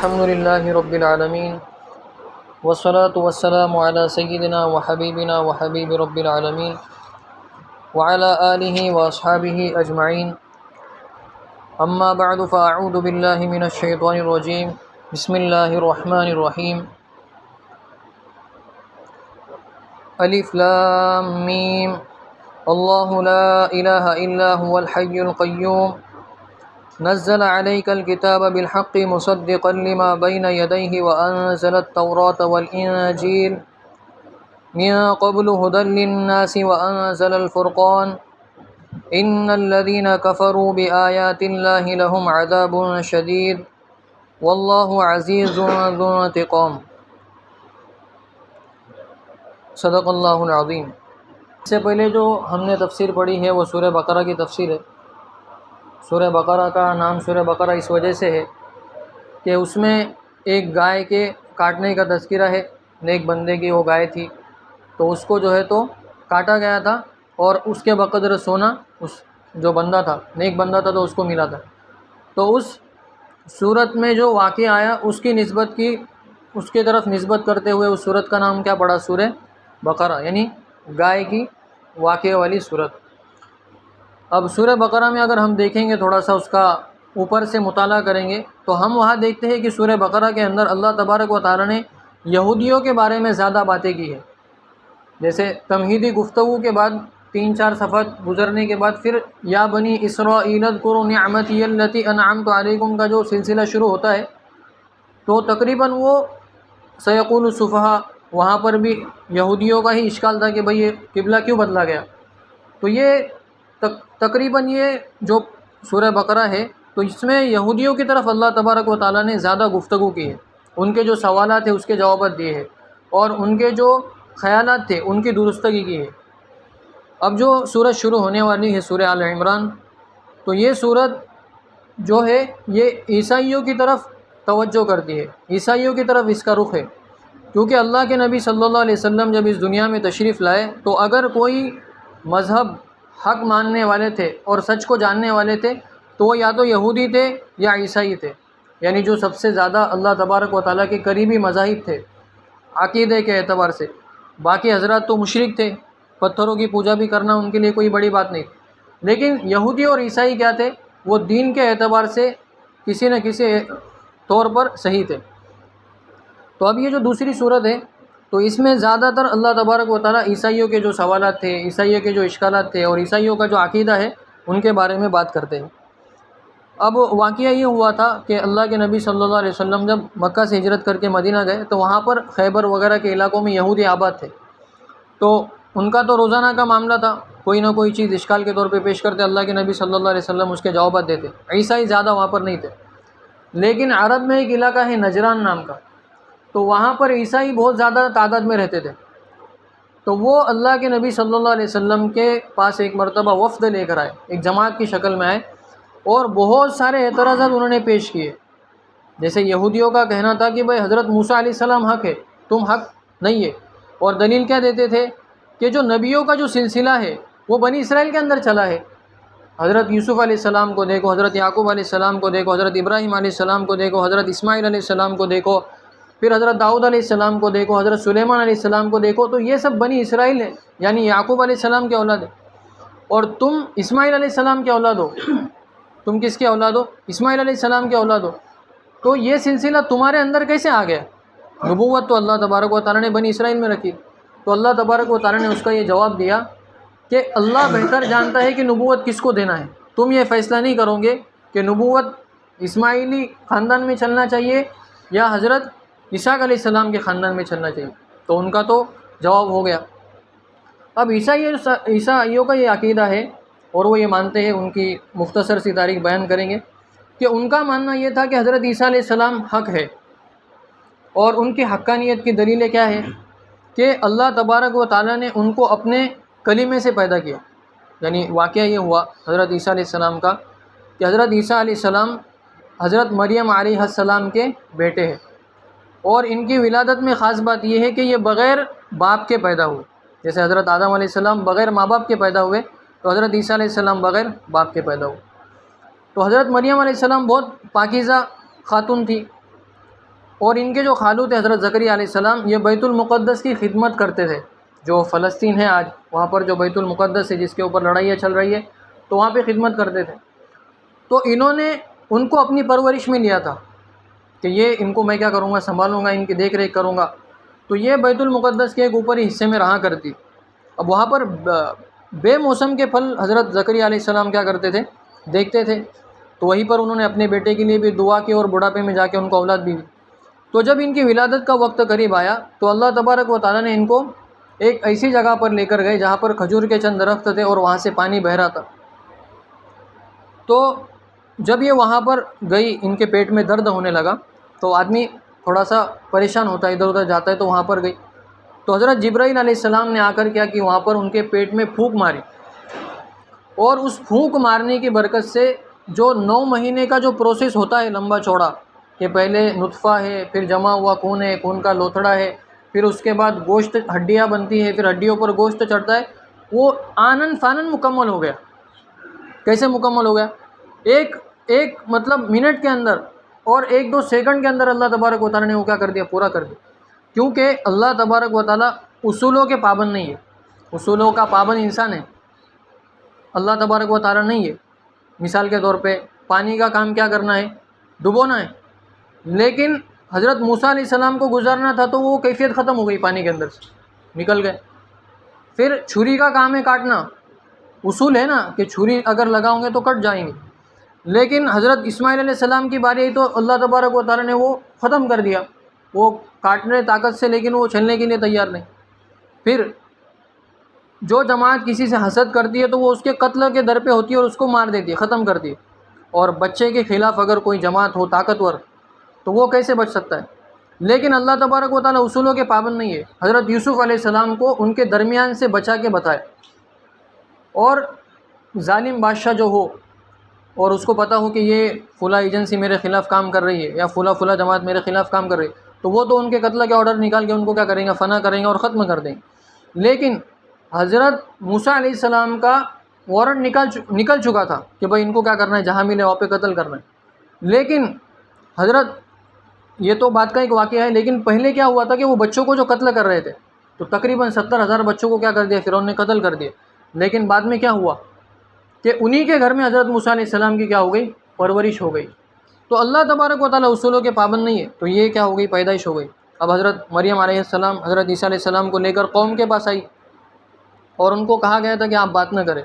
الحمد لله رب العالمين والصلاة والسلام على سيدنا وحبيبنا وحبيب رب العالمين وعلى آله وأصحابه أجمعين. أما بعد فأعوذ بالله من الشيطان الرجيم. بسم الله الرحمن الرحيم. ألف لام ميم الله لا إله إلا هو الحي القيوم نزل عليك الكتاب بالحق مصدقا لما بين يديه وأنزل التوراة والإنجيل من قبل هدى للناس وأنزل الفرقان إن الذين كفروا بآيات الله لهم عذاب شديد والله عزيز ذو انتقام. صدق اللہ العظیم. اس سے پہلے جو ہم نے تفسیر پڑھی ہے وہ سورہ بقرہ کی تفسیر ہے. سورہ بقرہ کا نام سورہ بقرہ اس وجہ سے ہے کہ اس میں ایک گائے کے کاٹنے کا تذکرہ ہے. نیک بندے کی وہ گائے تھی تو اس کو جو ہے تو کاٹا گیا تھا اور اس کے بقدر سونا اس جو بندہ تھا نیک بندہ تھا تو اس کو ملا تھا. تو اس صورت میں جو واقعہ آیا اس کی نسبت کی اس کی طرف نسبت کرتے ہوئے اس صورت کا نام کیا پڑا؟ سورہ بقرہ، یعنی گائے کی واقعے والی صورت. اب سورہ بقرہ میں اگر ہم دیکھیں گے تھوڑا سا اس کا اوپر سے مطالعہ کریں گے تو ہم وہاں دیکھتے ہیں کہ سورہ بقرہ کے اندر اللہ تبارک و تعالیٰ نے یہودیوں کے بارے میں زیادہ باتیں کی ہیں. جیسے تمہیدی گفتگو کے بعد 3-4 صفحات گزرنے کے بعد پھر یا بنی اسرائیل اذکروا نعمتی التی انعمت علیکم کا جو سلسلہ شروع ہوتا ہے تو تقریباً وہ سیقول السفہاء وہاں پر بھی یہودیوں کا ہی اشکال تھا کہ بھئی یہ قبلہ کیوں بدلا گیا. تو یہ تقریباً یہ جو سورہ بقرہ ہے تو اس میں یہودیوں کی طرف اللہ تبارک و تعالیٰ نے زیادہ گفتگو کی ہے. ان کے جو سوالات ہیں اس کے جوابات دیے ہیں اور ان کے جو خیالات تھے ان کی درستگی کی ہے. اب جو سورت شروع ہونے والی ہے سورہ آل عمران تو یہ سورت جو ہے یہ عیسائیوں کی طرف توجہ کرتی ہے. عیسائیوں کی طرف اس کا رخ ہے کیونکہ اللہ کے نبی صلی اللہ علیہ وسلم جب اس دنیا میں تشریف لائے تو اگر کوئی مذہب حق ماننے والے تھے اور سچ کو جاننے والے تھے تو وہ یا تو یہودی تھے یا عیسائی تھے، یعنی جو سب سے زیادہ اللہ تبارک و تعالیٰ کے قریبی مذاہب تھے عقیدے کے اعتبار سے. باقی حضرات تو مشرک تھے، پتھروں کی پوجا بھی کرنا ان کے لیے کوئی بڑی بات نہیں. لیکن یہودی اور عیسائی کیا تھے؟ وہ دین کے اعتبار سے کسی نہ کسی طور پر صحیح تھے. تو اب یہ جو دوسری صورت ہے تو اس میں زیادہ تر اللہ تبارک و تعالیٰ عیسائیوں کے جو سوالات تھے، عیسائیوں کے جو اشکالات تھے اور عیسائیوں کا جو عقیدہ ہے ان کے بارے میں بات کرتے ہیں. اب واقعہ یہ ہوا تھا کہ اللہ کے نبی صلی اللہ علیہ وسلم جب مکہ سے ہجرت کر کے مدینہ گئے تو وہاں پر خیبر وغیرہ کے علاقوں میں یہودی آباد تھے. تو ان کا تو روزانہ کا معاملہ تھا، کوئی نہ کوئی چیز اشکال کے طور پہ پیش کرتے، اللہ کے نبی صلی اللہ علیہ وسلم اس کے جوابات دیتے. عیسائی زیادہ وہاں پر نہیں تھے. لیکن عرب میں ایک علاقہ ہے نجران نام کا، تو وہاں پر عیسائی بہت زیادہ تعداد میں رہتے تھے. تو وہ اللہ کے نبی صلی اللہ علیہ وسلم کے پاس ایک مرتبہ وفد لے کر آئے، ایک جماعت کی شکل میں آئے اور بہت سارے اعتراضات انہوں نے پیش کیے. جیسے یہودیوں کا کہنا تھا کہ بھائی حضرت موسیٰ علیہ السلام حق ہے، تم حق نہیں ہے. اور دلیل کیا دیتے تھے کہ جو نبیوں کا جو سلسلہ ہے وہ بنی اسرائیل کے اندر چلا ہے. حضرت یوسف علیہ السلام کو دیکھو، حضرت یعقوب علیہ السلام کو دیکھو، حضرت ابراہیم علیہ السلام کو دیکھو، حضرت اسماعیل علیہ السلام کو دیکھو، پھر حضرت داؤد علیہ السلام کو دیکھو، حضرت سلیمان علیہ السلام کو دیکھو. تو یہ سب بنی اسرائیل ہے، یعنی یعقوب علیہ السلام کے اولاد ہے. اور تم اسماعیل علیہ السلام کے اولاد ہو. تم کس کے اولاد ہو؟ اسماعیل علیہ السلام کے اولاد ہو. تو یہ سلسلہ تمہارے اندر کیسے آ گیا؟ نبوت تو اللہ تبارک و تعالیٰ نے بنی اسرائیل میں رکھی. تو اللہ تبارک و تعالیٰ نے اس کا یہ جواب دیا کہ اللہ بہتر جانتا ہے کہ نبوت کس کو دینا ہے. تم یہ فیصلہ نہیں کرو گے کہ نبوت اسماعیلی خاندان میں چلنا چاہیے یا حضرت اسحاق علیہ السلام کے خاندان میں چلنا چاہیے. تو ان کا تو جواب ہو گیا. اب عیسائیوں کا یہ عقیدہ ہے اور وہ یہ مانتے ہیں، ان کی مختصر سی تاریخ بیان کریں گے کہ ان کا ماننا یہ تھا کہ حضرت عیسیٰ علیہ السلام حق ہے. اور ان کی حقانیت کی دلیلیں کیا ہے کہ اللہ تبارک و تعالیٰ نے ان کو اپنے کلمے سے پیدا کیا. یعنی واقعہ یہ ہوا حضرت عیسیٰ علیہ السلام کا کہ حضرت عیسیٰ علیہ السلام حضرت مریم علیہ السلام کے بیٹے ہیں اور ان کی ولادت میں خاص بات یہ ہے کہ یہ بغیر باپ کے پیدا ہوئے. جیسے حضرت آدم علیہ السلام بغیر ماں باپ کے پیدا ہوئے تو حضرت عیسیٰ علیہ السلام بغیر باپ کے پیدا ہوئے. تو حضرت مریم علیہ السلام بہت پاکیزہ خاتون تھی اور ان کے جو خالو تھے حضرت زکریا علیہ السلام، یہ بیت المقدس کی خدمت کرتے تھے. جو فلسطین ہے آج، وہاں پر جو بیت المقدس ہے جس کے اوپر لڑائیاں چل رہی ہے، تو وہاں پہ خدمت کرتے تھے. تو انہوں نے ان کو اپنی پرورش میں لیا تھا کہ یہ ان کو میں کیا کروں گا، سنبھالوں گا، ان کی دیکھ ریکھ کروں گا. تو یہ بیت المقدس کے ایک اوپری حصے میں رہا کرتی. اب وہاں پر بے موسم کے پھل حضرت زکریا علیہ السلام کیا کرتے تھے، دیکھتے تھے. تو وہیں پر انہوں نے اپنے بیٹے کے لیے بھی دعا کی اور بڑھاپے میں جا کے ان کو اولاد بھی ہوئی. تو جب ان کی ولادت کا وقت قریب آیا تو اللہ تبارک و تعالیٰ نے ان کو ایک ایسی جگہ پر لے کر گئے جہاں پر کھجور کے چند درخت تھے اور وہاں سے پانی بہہ رہا تھا. تو جب یہ وہاں پر گئی، ان کے پیٹ میں درد ہونے لگا، تو آدمی تھوڑا سا پریشان ہوتا ہے، ادھر ادھر جاتا ہے. تو وہاں پر گئی تو حضرت جبرائیل علیہ السلام نے آ کر کیا کہ وہاں پر ان کے پیٹ میں پھونک ماری، اور اس پھونک مارنے کی برکت سے جو 9 مہینے کا جو پروسیس ہوتا ہے لمبا چوڑا، کہ پہلے نطفہ ہے، پھر جمع ہوا خون ہے، خون کا لوتھڑا ہے، پھر اس کے بعد گوشت، ہڈیاں بنتی ہے، پھر ہڈیوں پر گوشت چڑھتا ہے، وہ آنن فانن مکمل ہو گیا. کیسے مکمل ہو گیا؟ ایک مطلب منٹ کے اندر اور 1-2 سیکنڈ کے اندر اللہ تبارک و تعالیٰ نے وہ کیا کر دیا، پورا کر دیا. کیونکہ اللہ تبارک و تعالیٰ اصولوں کے پابند نہیں ہے. اصولوں کا پابند انسان ہے، اللہ تبارک و تعالیٰ نہیں ہے. مثال کے طور پہ پانی کا کام کیا کرنا ہے، ڈبونا ہے. لیکن حضرت موسیٰ علیہ السلام کو گزارنا تھا تو وہ کیفیت ختم ہو گئی، پانی کے اندر سے نکل گئے. پھر چھری کا کام ہے کاٹنا، اصول ہے نا کہ چھری اگر لگاؤں گے تو کٹ جائیں گے. لیکن حضرت اسماعیل علیہ السلام کی باری آئی تو اللہ تبارک و تعالیٰ نے وہ ختم کر دیا، وہ کاٹنے طاقت سے، لیکن وہ چلنے کے لیے تیار نہیں. پھر جو جماعت کسی سے حسد کرتی ہے تو وہ اس کے قتل کے در پہ ہوتی ہے اور اس کو مار دیتی ہے، ختم کرتی ہے. اور بچے کے خلاف اگر کوئی جماعت ہو طاقتور تو وہ کیسے بچ سکتا ہے؟ لیکن اللہ تبارک و تعالیٰ اصولوں کے پابند نہیں ہے. حضرت یوسف علیہ السلام کو ان کے درمیان سے بچا کے بتایا. اور ظالم بادشاہ جو ہو اور اس کو پتہ ہو کہ یہ فلاں ایجنسی میرے خلاف کام کر رہی ہے یا فلاں جماعت میرے خلاف کام کر رہی ہے، تو وہ تو ان کے قتل کے آرڈر نکال کے ان کو کیا کریں گے، فنا کریں گے اور ختم کر دیں گے. لیکن حضرت موسیٰ علیہ السلام کا وارنٹ نکل چکا تھا کہ بھائی ان کو کیا کرنا ہے، جہاں ملے وہاں پہ قتل کرنا ہے. لیکن حضرت، یہ تو بات کا ایک واقعہ ہے، لیکن پہلے کیا ہوا تھا کہ وہ بچوں کو جو قتل کر رہے تھے تو تقریباً 70,000 بچوں کو کیا کر دیا، فرعون نے قتل کر دیا. لیکن بعد میں کیا ہوا کہ انہی کے گھر میں حضرت موسیٰ علیہ السلام کی کیا ہو گئی، پرورش ہو گئی. تو اللہ تبارک و تعالیٰ اصولوں کے پابند نہیں ہے، تو یہ کیا ہو گئی، پیدائش ہو گئی. اب حضرت مریم علیہ السلام حضرت عیسیٰ علیہ السلام کو لے کر قوم کے پاس آئی اور ان کو کہا گیا تھا کہ آپ بات نہ کریں،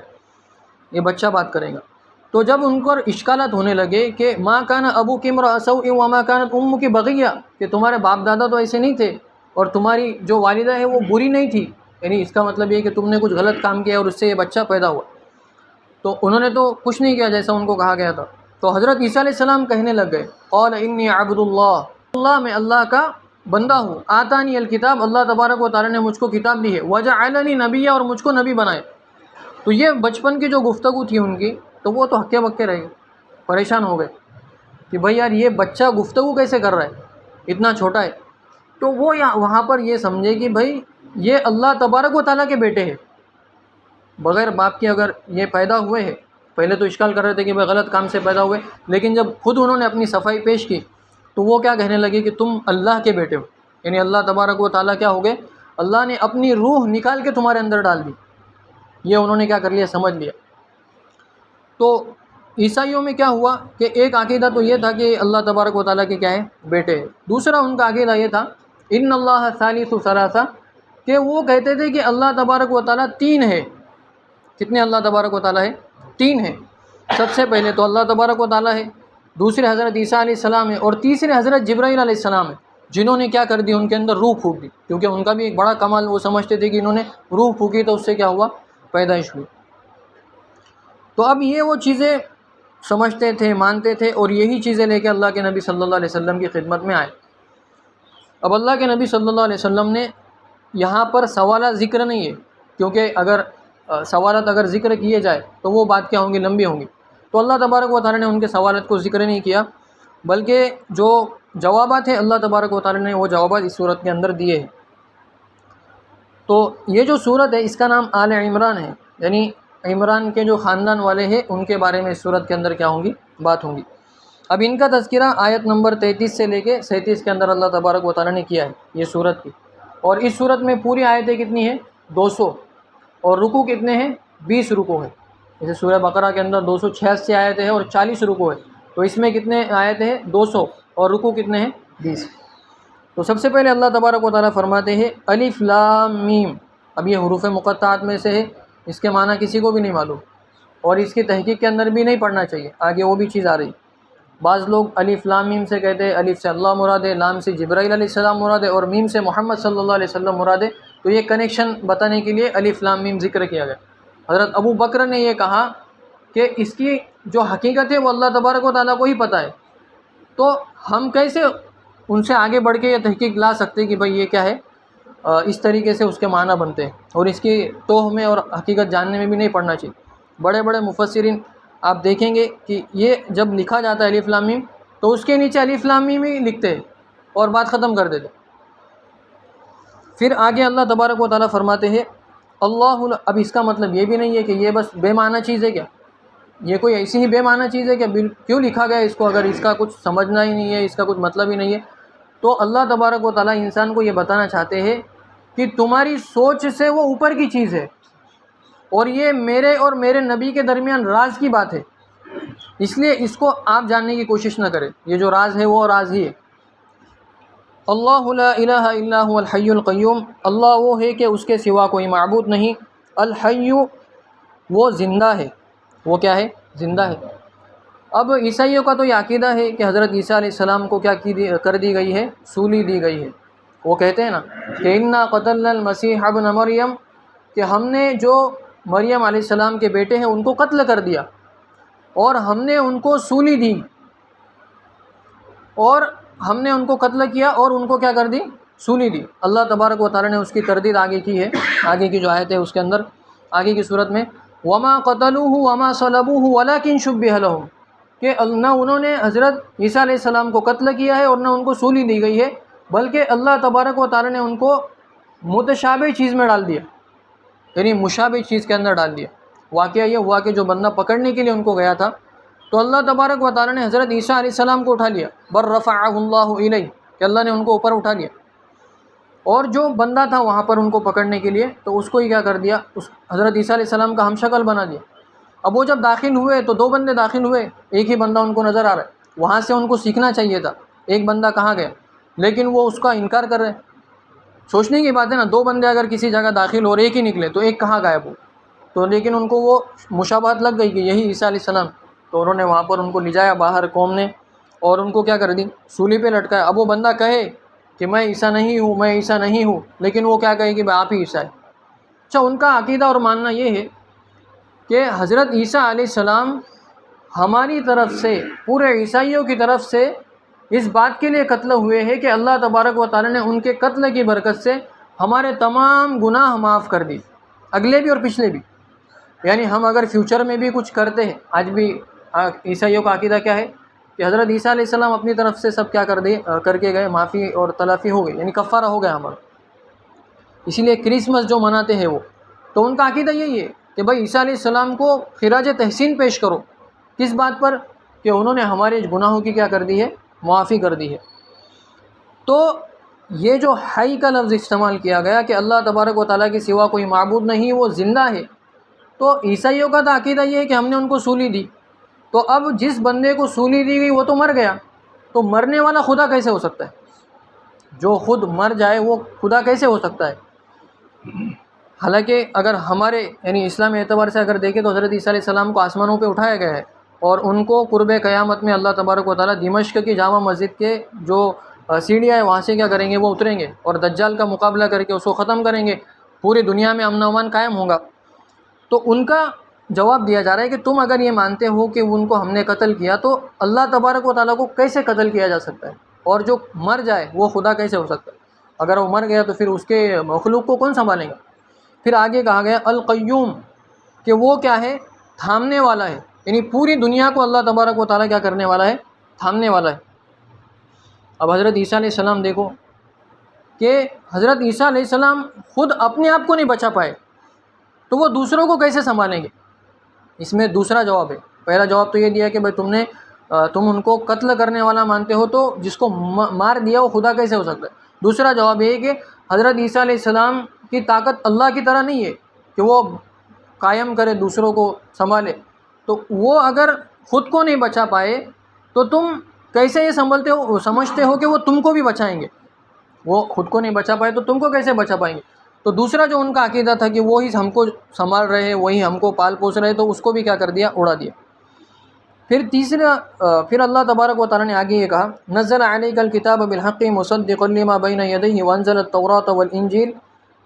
یہ بچہ بات کرے گا. تو جب ان پر اشکالات ہونے لگے کہ ماں کان ابوک امرأ سوء وما کانت امک بغیہ، کہ تمہارے باپ دادا تو ایسے نہیں تھے اور تمہاری جو والدہ ہے وہ بری نہیں تھی، یعنی اس کا مطلب یہ کہ تم نے کچھ غلط کام کیا اور اس سے یہ بچہ پیدا ہوا. تو انہوں نے تو کچھ نہیں کیا جیسا ان کو کہا گیا تھا. تو حضرت عیسیٰ علیہ السلام کہنے لگ گئے، قال انی عبد اللہ، میں اللہ کا بندہ ہوں. آتانی الکتاب، اللہ تبارک و تعالیٰ نے مجھ کو کتاب دی ہے. وجعلنی نبیہ، اور مجھ کو نبی بنائے. تو یہ بچپن کی جو گفتگو تھی ان کی، تو وہ تو ہکے بکے رہ گئے، پریشان ہو گئے کہ بھائی یار یہ بچہ گفتگو کیسے کر رہا ہے، اتنا چھوٹا ہے. تو وہ وہاں پر یہ سمجھے کہ بھائی یہ اللہ تبارک و تعالیٰ کے بیٹے ہیں، بغیر باپ کے اگر یہ پیدا ہوئے ہیں. پہلے تو اشکال کر رہے تھے کہ بھائی غلط کام سے پیدا ہوئے، لیکن جب خود انہوں نے اپنی صفائی پیش کی تو وہ کیا کہنے لگے کہ تم اللہ کے بیٹے ہو، یعنی اللہ تبارک و تعالیٰ کیا ہو گئے، اللہ نے اپنی روح نکال کے تمہارے اندر ڈال دی. یہ انہوں نے کیا کر لیا، سمجھ لیا. تو عیسائیوں میں کیا ہوا کہ ایک عقیدہ تو یہ تھا کہ اللہ تبارک و تعالیٰ کے کیا ہے، بیٹے ہیں. دوسرا ان کا عقیدہ یہ تھا ان اللہ ثالث ثلاثہ، کہ وہ کہتے تھے کہ اللہ تبارک و تعالیٰ 3 ہے. کتنے اللہ تبارک و تعالیٰ ہے، 3 ہے. سب سے پہلے تو اللہ تبارک و تعالیٰ ہے، دوسرے حضرت عیسیٰ علیہ السلام ہے، اور تیسرے حضرت جبرائیل علیہ السلام ہے، جنہوں نے کیا کر دی، ان کے اندر روح پھونک دی. کیونکہ ان کا بھی ایک بڑا کمال، وہ سمجھتے تھے کہ انہوں نے روح پھونکی تو اس سے کیا ہوا، پیدائش ہوئی. تو اب یہ وہ چیزیں سمجھتے تھے، مانتے تھے، اور یہی چیزیں لے کے اللہ کے نبی صلی اللہ علیہ وسلم کی خدمت میں آئے. اب اللہ کے نبی صلی اللہ علیہ وسلم نے یہاں پر سوالات ذکر نہیں ہے، کیونکہ اگر سوالات اگر ذکر کیے جائے تو وہ بات کیا ہوں گی، لمبی ہوں گی. تو اللہ تبارک و تعالیٰ نے ان کے سوالات کو ذکر نہیں کیا، بلکہ جو جوابات ہیں اللہ تبارک و تعالیٰ نے وہ جوابات اس صورت کے اندر دیے ہیں. تو یہ جو صورت ہے اس کا نام آل عمران ہے، یعنی عمران کے جو خاندان والے ہیں ان کے بارے میں اس صورت کے اندر کیا ہوں گی، بات ہوں گی. اب ان کا تذکرہ آیت نمبر 33 سے لے کے 37 کے اندر اللہ تبارک و تعالیٰ نے کیا ہے یہ صورت کی، اور اس صورت میں پوری آیتیں کتنی ہیں 200، اور رکوع کتنے ہیں 20 رکوع ہے۔ جیسے سورہ بقرہ کے اندر 286 آیتیں ہیں اور 40 رکوع ہے، تو اس میں کتنے آیتیں ہیں 200، اور رکوع کتنے ہیں 20۔ تو سب سے پہلے اللہ تبارک و تعالیٰ فرماتے ہیں الف لام میم۔ اب یہ حروف مقطعات میں سے ہے، اس کے معنی کسی کو بھی نہیں معلوم، اور اس کی تحقیق کے اندر بھی نہیں پڑھنا چاہیے، آگے وہ بھی چیز آ رہی۔ بعض لوگ الف لام میم سے کہتے ہیں الف سے اللہ مراد ہے، لام سے جبرائیل علیہ السلام مراد ہے، اور میم سے محمد صلی اللہ علیہ وسلم مراد ہے، تو یہ کنیکشن بتانے کے لیے الف لام میم ذکر کیا گیا۔ حضرت ابو بکر نے یہ کہا کہ اس کی جو حقیقت ہے وہ اللہ تبارک و تعالیٰ کو ہی پتہ ہے، تو ہم کیسے ان سے آگے بڑھ کے یہ تحقیق لا سکتے کہ بھئی یہ کیا ہے، اس طریقے سے اس کے معنی بنتے ہیں، اور اس کی توہ میں اور حقیقت جاننے میں بھی نہیں پڑھنا چاہیے۔ بڑے بڑے مفسرین آپ دیکھیں گے کہ یہ جب لکھا جاتا ہے الف لام میم تو اس کے نیچے الف لام میم ہی لکھتے ہیں اور بات ختم کر دیتے۔ پھر آگے اللہ تبارک و تعالیٰ فرماتے ہیں اللہ، اب اس کا مطلب یہ بھی نہیں ہے کہ یہ بس بے معنی چیز ہے، کیا یہ کوئی ایسی ہی بے معنی چیز ہے کہ کیوں لکھا گیا اس کو، اگر اس کا کچھ سمجھنا ہی نہیں ہے، اس کا کچھ مطلب ہی نہیں ہے۔ تو اللہ تبارک و تعالیٰ انسان کو یہ بتانا چاہتے ہیں کہ تمہاری سوچ سے وہ اوپر کی چیز ہے، اور یہ میرے اور میرے نبی کے درمیان راز کی بات ہے، اس لیے اس کو آپ جاننے کی کوشش نہ کریں، یہ جو راز ہے وہ راز ہی ہے۔ اللہ لا الہ الا هو الحی القیوم، اللہ وہ ہے کہ اس کے سوا کوئی معبود نہیں، الحی وہ زندہ ہے، وہ کیا ہے زندہ ہے۔ اب عیسائیوں کا تو یہ عقیدہ ہے کہ حضرت عیسیٰ علیہ السلام کو کیا کر دی گئی ہے، سولی دی گئی ہے۔ وہ کہتے ہیں نا کہ انا قتلنا المسیح ابن مریم، کہ ہم نے جو مریم علیہ السلام کے بیٹے ہیں ان کو قتل کر دیا، اور ہم نے ان کو سولی دی، اور ہم نے ان کو قتل کیا اور ان کو کیا کر دی، سولی دی۔ اللہ تبارک و تعالیٰ نے اس کی تردید آگے کی ہے، آگے کی جو آیت ہے اس کے اندر، آگے کی صورت میں وما قتلوه وما صلبوه ولكن شبه لهم، کہ نہ انہوں نے حضرت عیسیٰ علیہ السلام کو قتل کیا ہے اور نہ ان کو سولی دی گئی ہے، بلکہ اللہ تبارک و تعالیٰ نے ان کو متشابہ چیز میں ڈال دیا، یعنی مشابہ چیز کے اندر ڈال دیا۔ واقعہ یہ ہوا کہ جو بندہ پکڑنے کے لیے ان کو گیا تھا تو اللہ تبارک و تعالیٰ نے حضرت عیسیٰ علیہ السلام کو اٹھا لیا، بر رفعہ اللہ الیہ، کہ اللہ نے ان کو اوپر اٹھا لیا، اور جو بندہ تھا وہاں پر ان کو پکڑنے کے لیے تو اس کو ہی کیا کر دیا، اس حضرت عیسیٰ علیہ السلام کا ہم شکل بنا دیا۔ اب وہ جب داخل ہوئے تو دو بندے داخل ہوئے، ایک ہی بندہ ان کو نظر آ رہا ہے، وہاں سے ان کو سیکھنا چاہیے تھا ایک بندہ کہاں گیا، لیکن وہ اس کا انکار کر رہے ہیں۔ سوچنے کی بات ہے نا، دو بندے اگر کسی جگہ داخل اور ایک ہی نکلے تو ایک کہاں گیا وہ، تو لیکن ان کو وہ مشابہت لگ گئی کہ یہی عیسیٰ علیہ السلام، تو انہوں نے وہاں پر ان کو لے جایا باہر قوم نے، اور ان کو کیا کر دی، سولی پہ لٹکایا۔ اب وہ بندہ کہے کہ میں عیسیٰ نہیں ہوں، میں عیسیٰ نہیں ہوں، لیکن وہ کیا کہے کہ آپ ہی عیسیٰ ہے۔ اچھا، ان کا عقیدہ اور ماننا یہ ہے کہ حضرت عیسیٰ علیہ السلام ہماری طرف سے، پورے عیسائیوں کی طرف سے اس بات کے لیے قتل ہوئے ہیں کہ اللہ تبارک و تعالیٰ نے ان کے قتل کی برکت سے ہمارے تمام گناہ معاف کر دی، اگلے بھی اور پچھلے بھی۔ یعنی ہم اگر فیوچر میں بھی کچھ کرتے ہیں، آج بھی عیسائیوں کا عقیدہ کیا ہے کہ حضرت عیسیٰ علیہ السلام اپنی طرف سے سب کیا کر کے گئے، معافی اور تلافی ہو گئی، یعنی کفارہ ہو گیا ہمارا۔ اسی لیے کرسمس جو مناتے ہیں وہ، تو ان کا عقیدہ یہی ہے کہ بھائی عیسیٰ علیہ السلام کو خراج تحسین پیش کرو، کس بات پر، کہ انہوں نے ہمارے گناہوں کی کیا کر دی ہے، معافی کر دی ہے۔ تو یہ جو حی کا لفظ استعمال کیا گیا کہ اللہ تبارک و تعالیٰ کے سوا کوئی معبود نہیں، وہ زندہ ہے، تو عیسائیوں کا تو عقیدہ یہ ہے کہ ہم نے ان کو سولی دی، تو اب جس بندے کو سولی دی گئی وہ تو مر گیا، تو مرنے والا خدا کیسے ہو سکتا ہے؟ جو خود مر جائے وہ خدا کیسے ہو سکتا ہے؟ حالانکہ اگر ہمارے یعنی اسلامی اعتبار سے اگر دیکھیں تو حضرت عیسیٰ علیہ السلام کو آسمانوں پہ اٹھایا گیا ہے، اور ان کو قرب قیامت میں اللہ تبارک و تعالیٰ دمشق کی جامع مسجد کے جو سیڑھیاں ہیں وہاں سے کیا کریں گے، وہ اتریں گے اور دجال کا مقابلہ کر کے اس کو ختم کریں گے، پوری دنیا میں امن و امان قائم ہوگا۔ تو ان کا جواب دیا جا رہا ہے کہ تم اگر یہ مانتے ہو کہ ان کو ہم نے قتل کیا، تو اللہ تبارک و تعالیٰ کو کیسے قتل کیا جا سکتا ہے، اور جو مر جائے وہ خدا کیسے ہو سکتا ہے؟ اگر وہ مر گیا تو پھر اس کے مخلوق کو کون سنبھالے گا؟ پھر آگے کہا گیا القیوم، کہ وہ کیا ہے، تھامنے والا ہے، یعنی پوری دنیا کو اللہ تبارک و تعالیٰ کیا کرنے والا ہے، تھامنے والا ہے۔ اب حضرت عیسیٰ علیہ السلام دیکھو کہ حضرت عیسیٰ علیہ السلام خود اپنے آپ کو نہیں بچا پائے، تو وہ دوسروں کو کیسے سنبھالیں گے؟ اس میں دوسرا جواب ہے۔ پہلا جواب تو یہ دیا کہ بھائی تم نے تم ان کو قتل کرنے والا مانتے ہو تو جس کو مار دیا وہ خدا کیسے ہو سکتا ہے؟ دوسرا جواب یہ ہے کہ حضرت عیسیٰ علیہ السلام کی طاقت اللہ کی طرح نہیں ہے کہ وہ قائم کرے دوسروں کو سنبھالے، تو وہ اگر خود کو نہیں بچا پائے تو تم کیسے یہ سمجھتے ہو کہ وہ تم کو بھی بچائیں گے؟ وہ خود کو نہیں بچا پائے تو تم کو کیسے بچا پائیں گے؟ تو دوسرا جو ان کا عقیدہ تھا کہ وہی ہم کو سنبھال رہے ہیں، وہی ہم کو پال پوس رہے، تو اس کو بھی کیا کر دیا؟ اڑا دیا۔ پھر اللہ تبارک و تعالیٰ نے آگے یہ کہا، نزل علیک الکتاب بالحق مصدقا لما بین یدیہ وانزل التوراۃ والانجیل،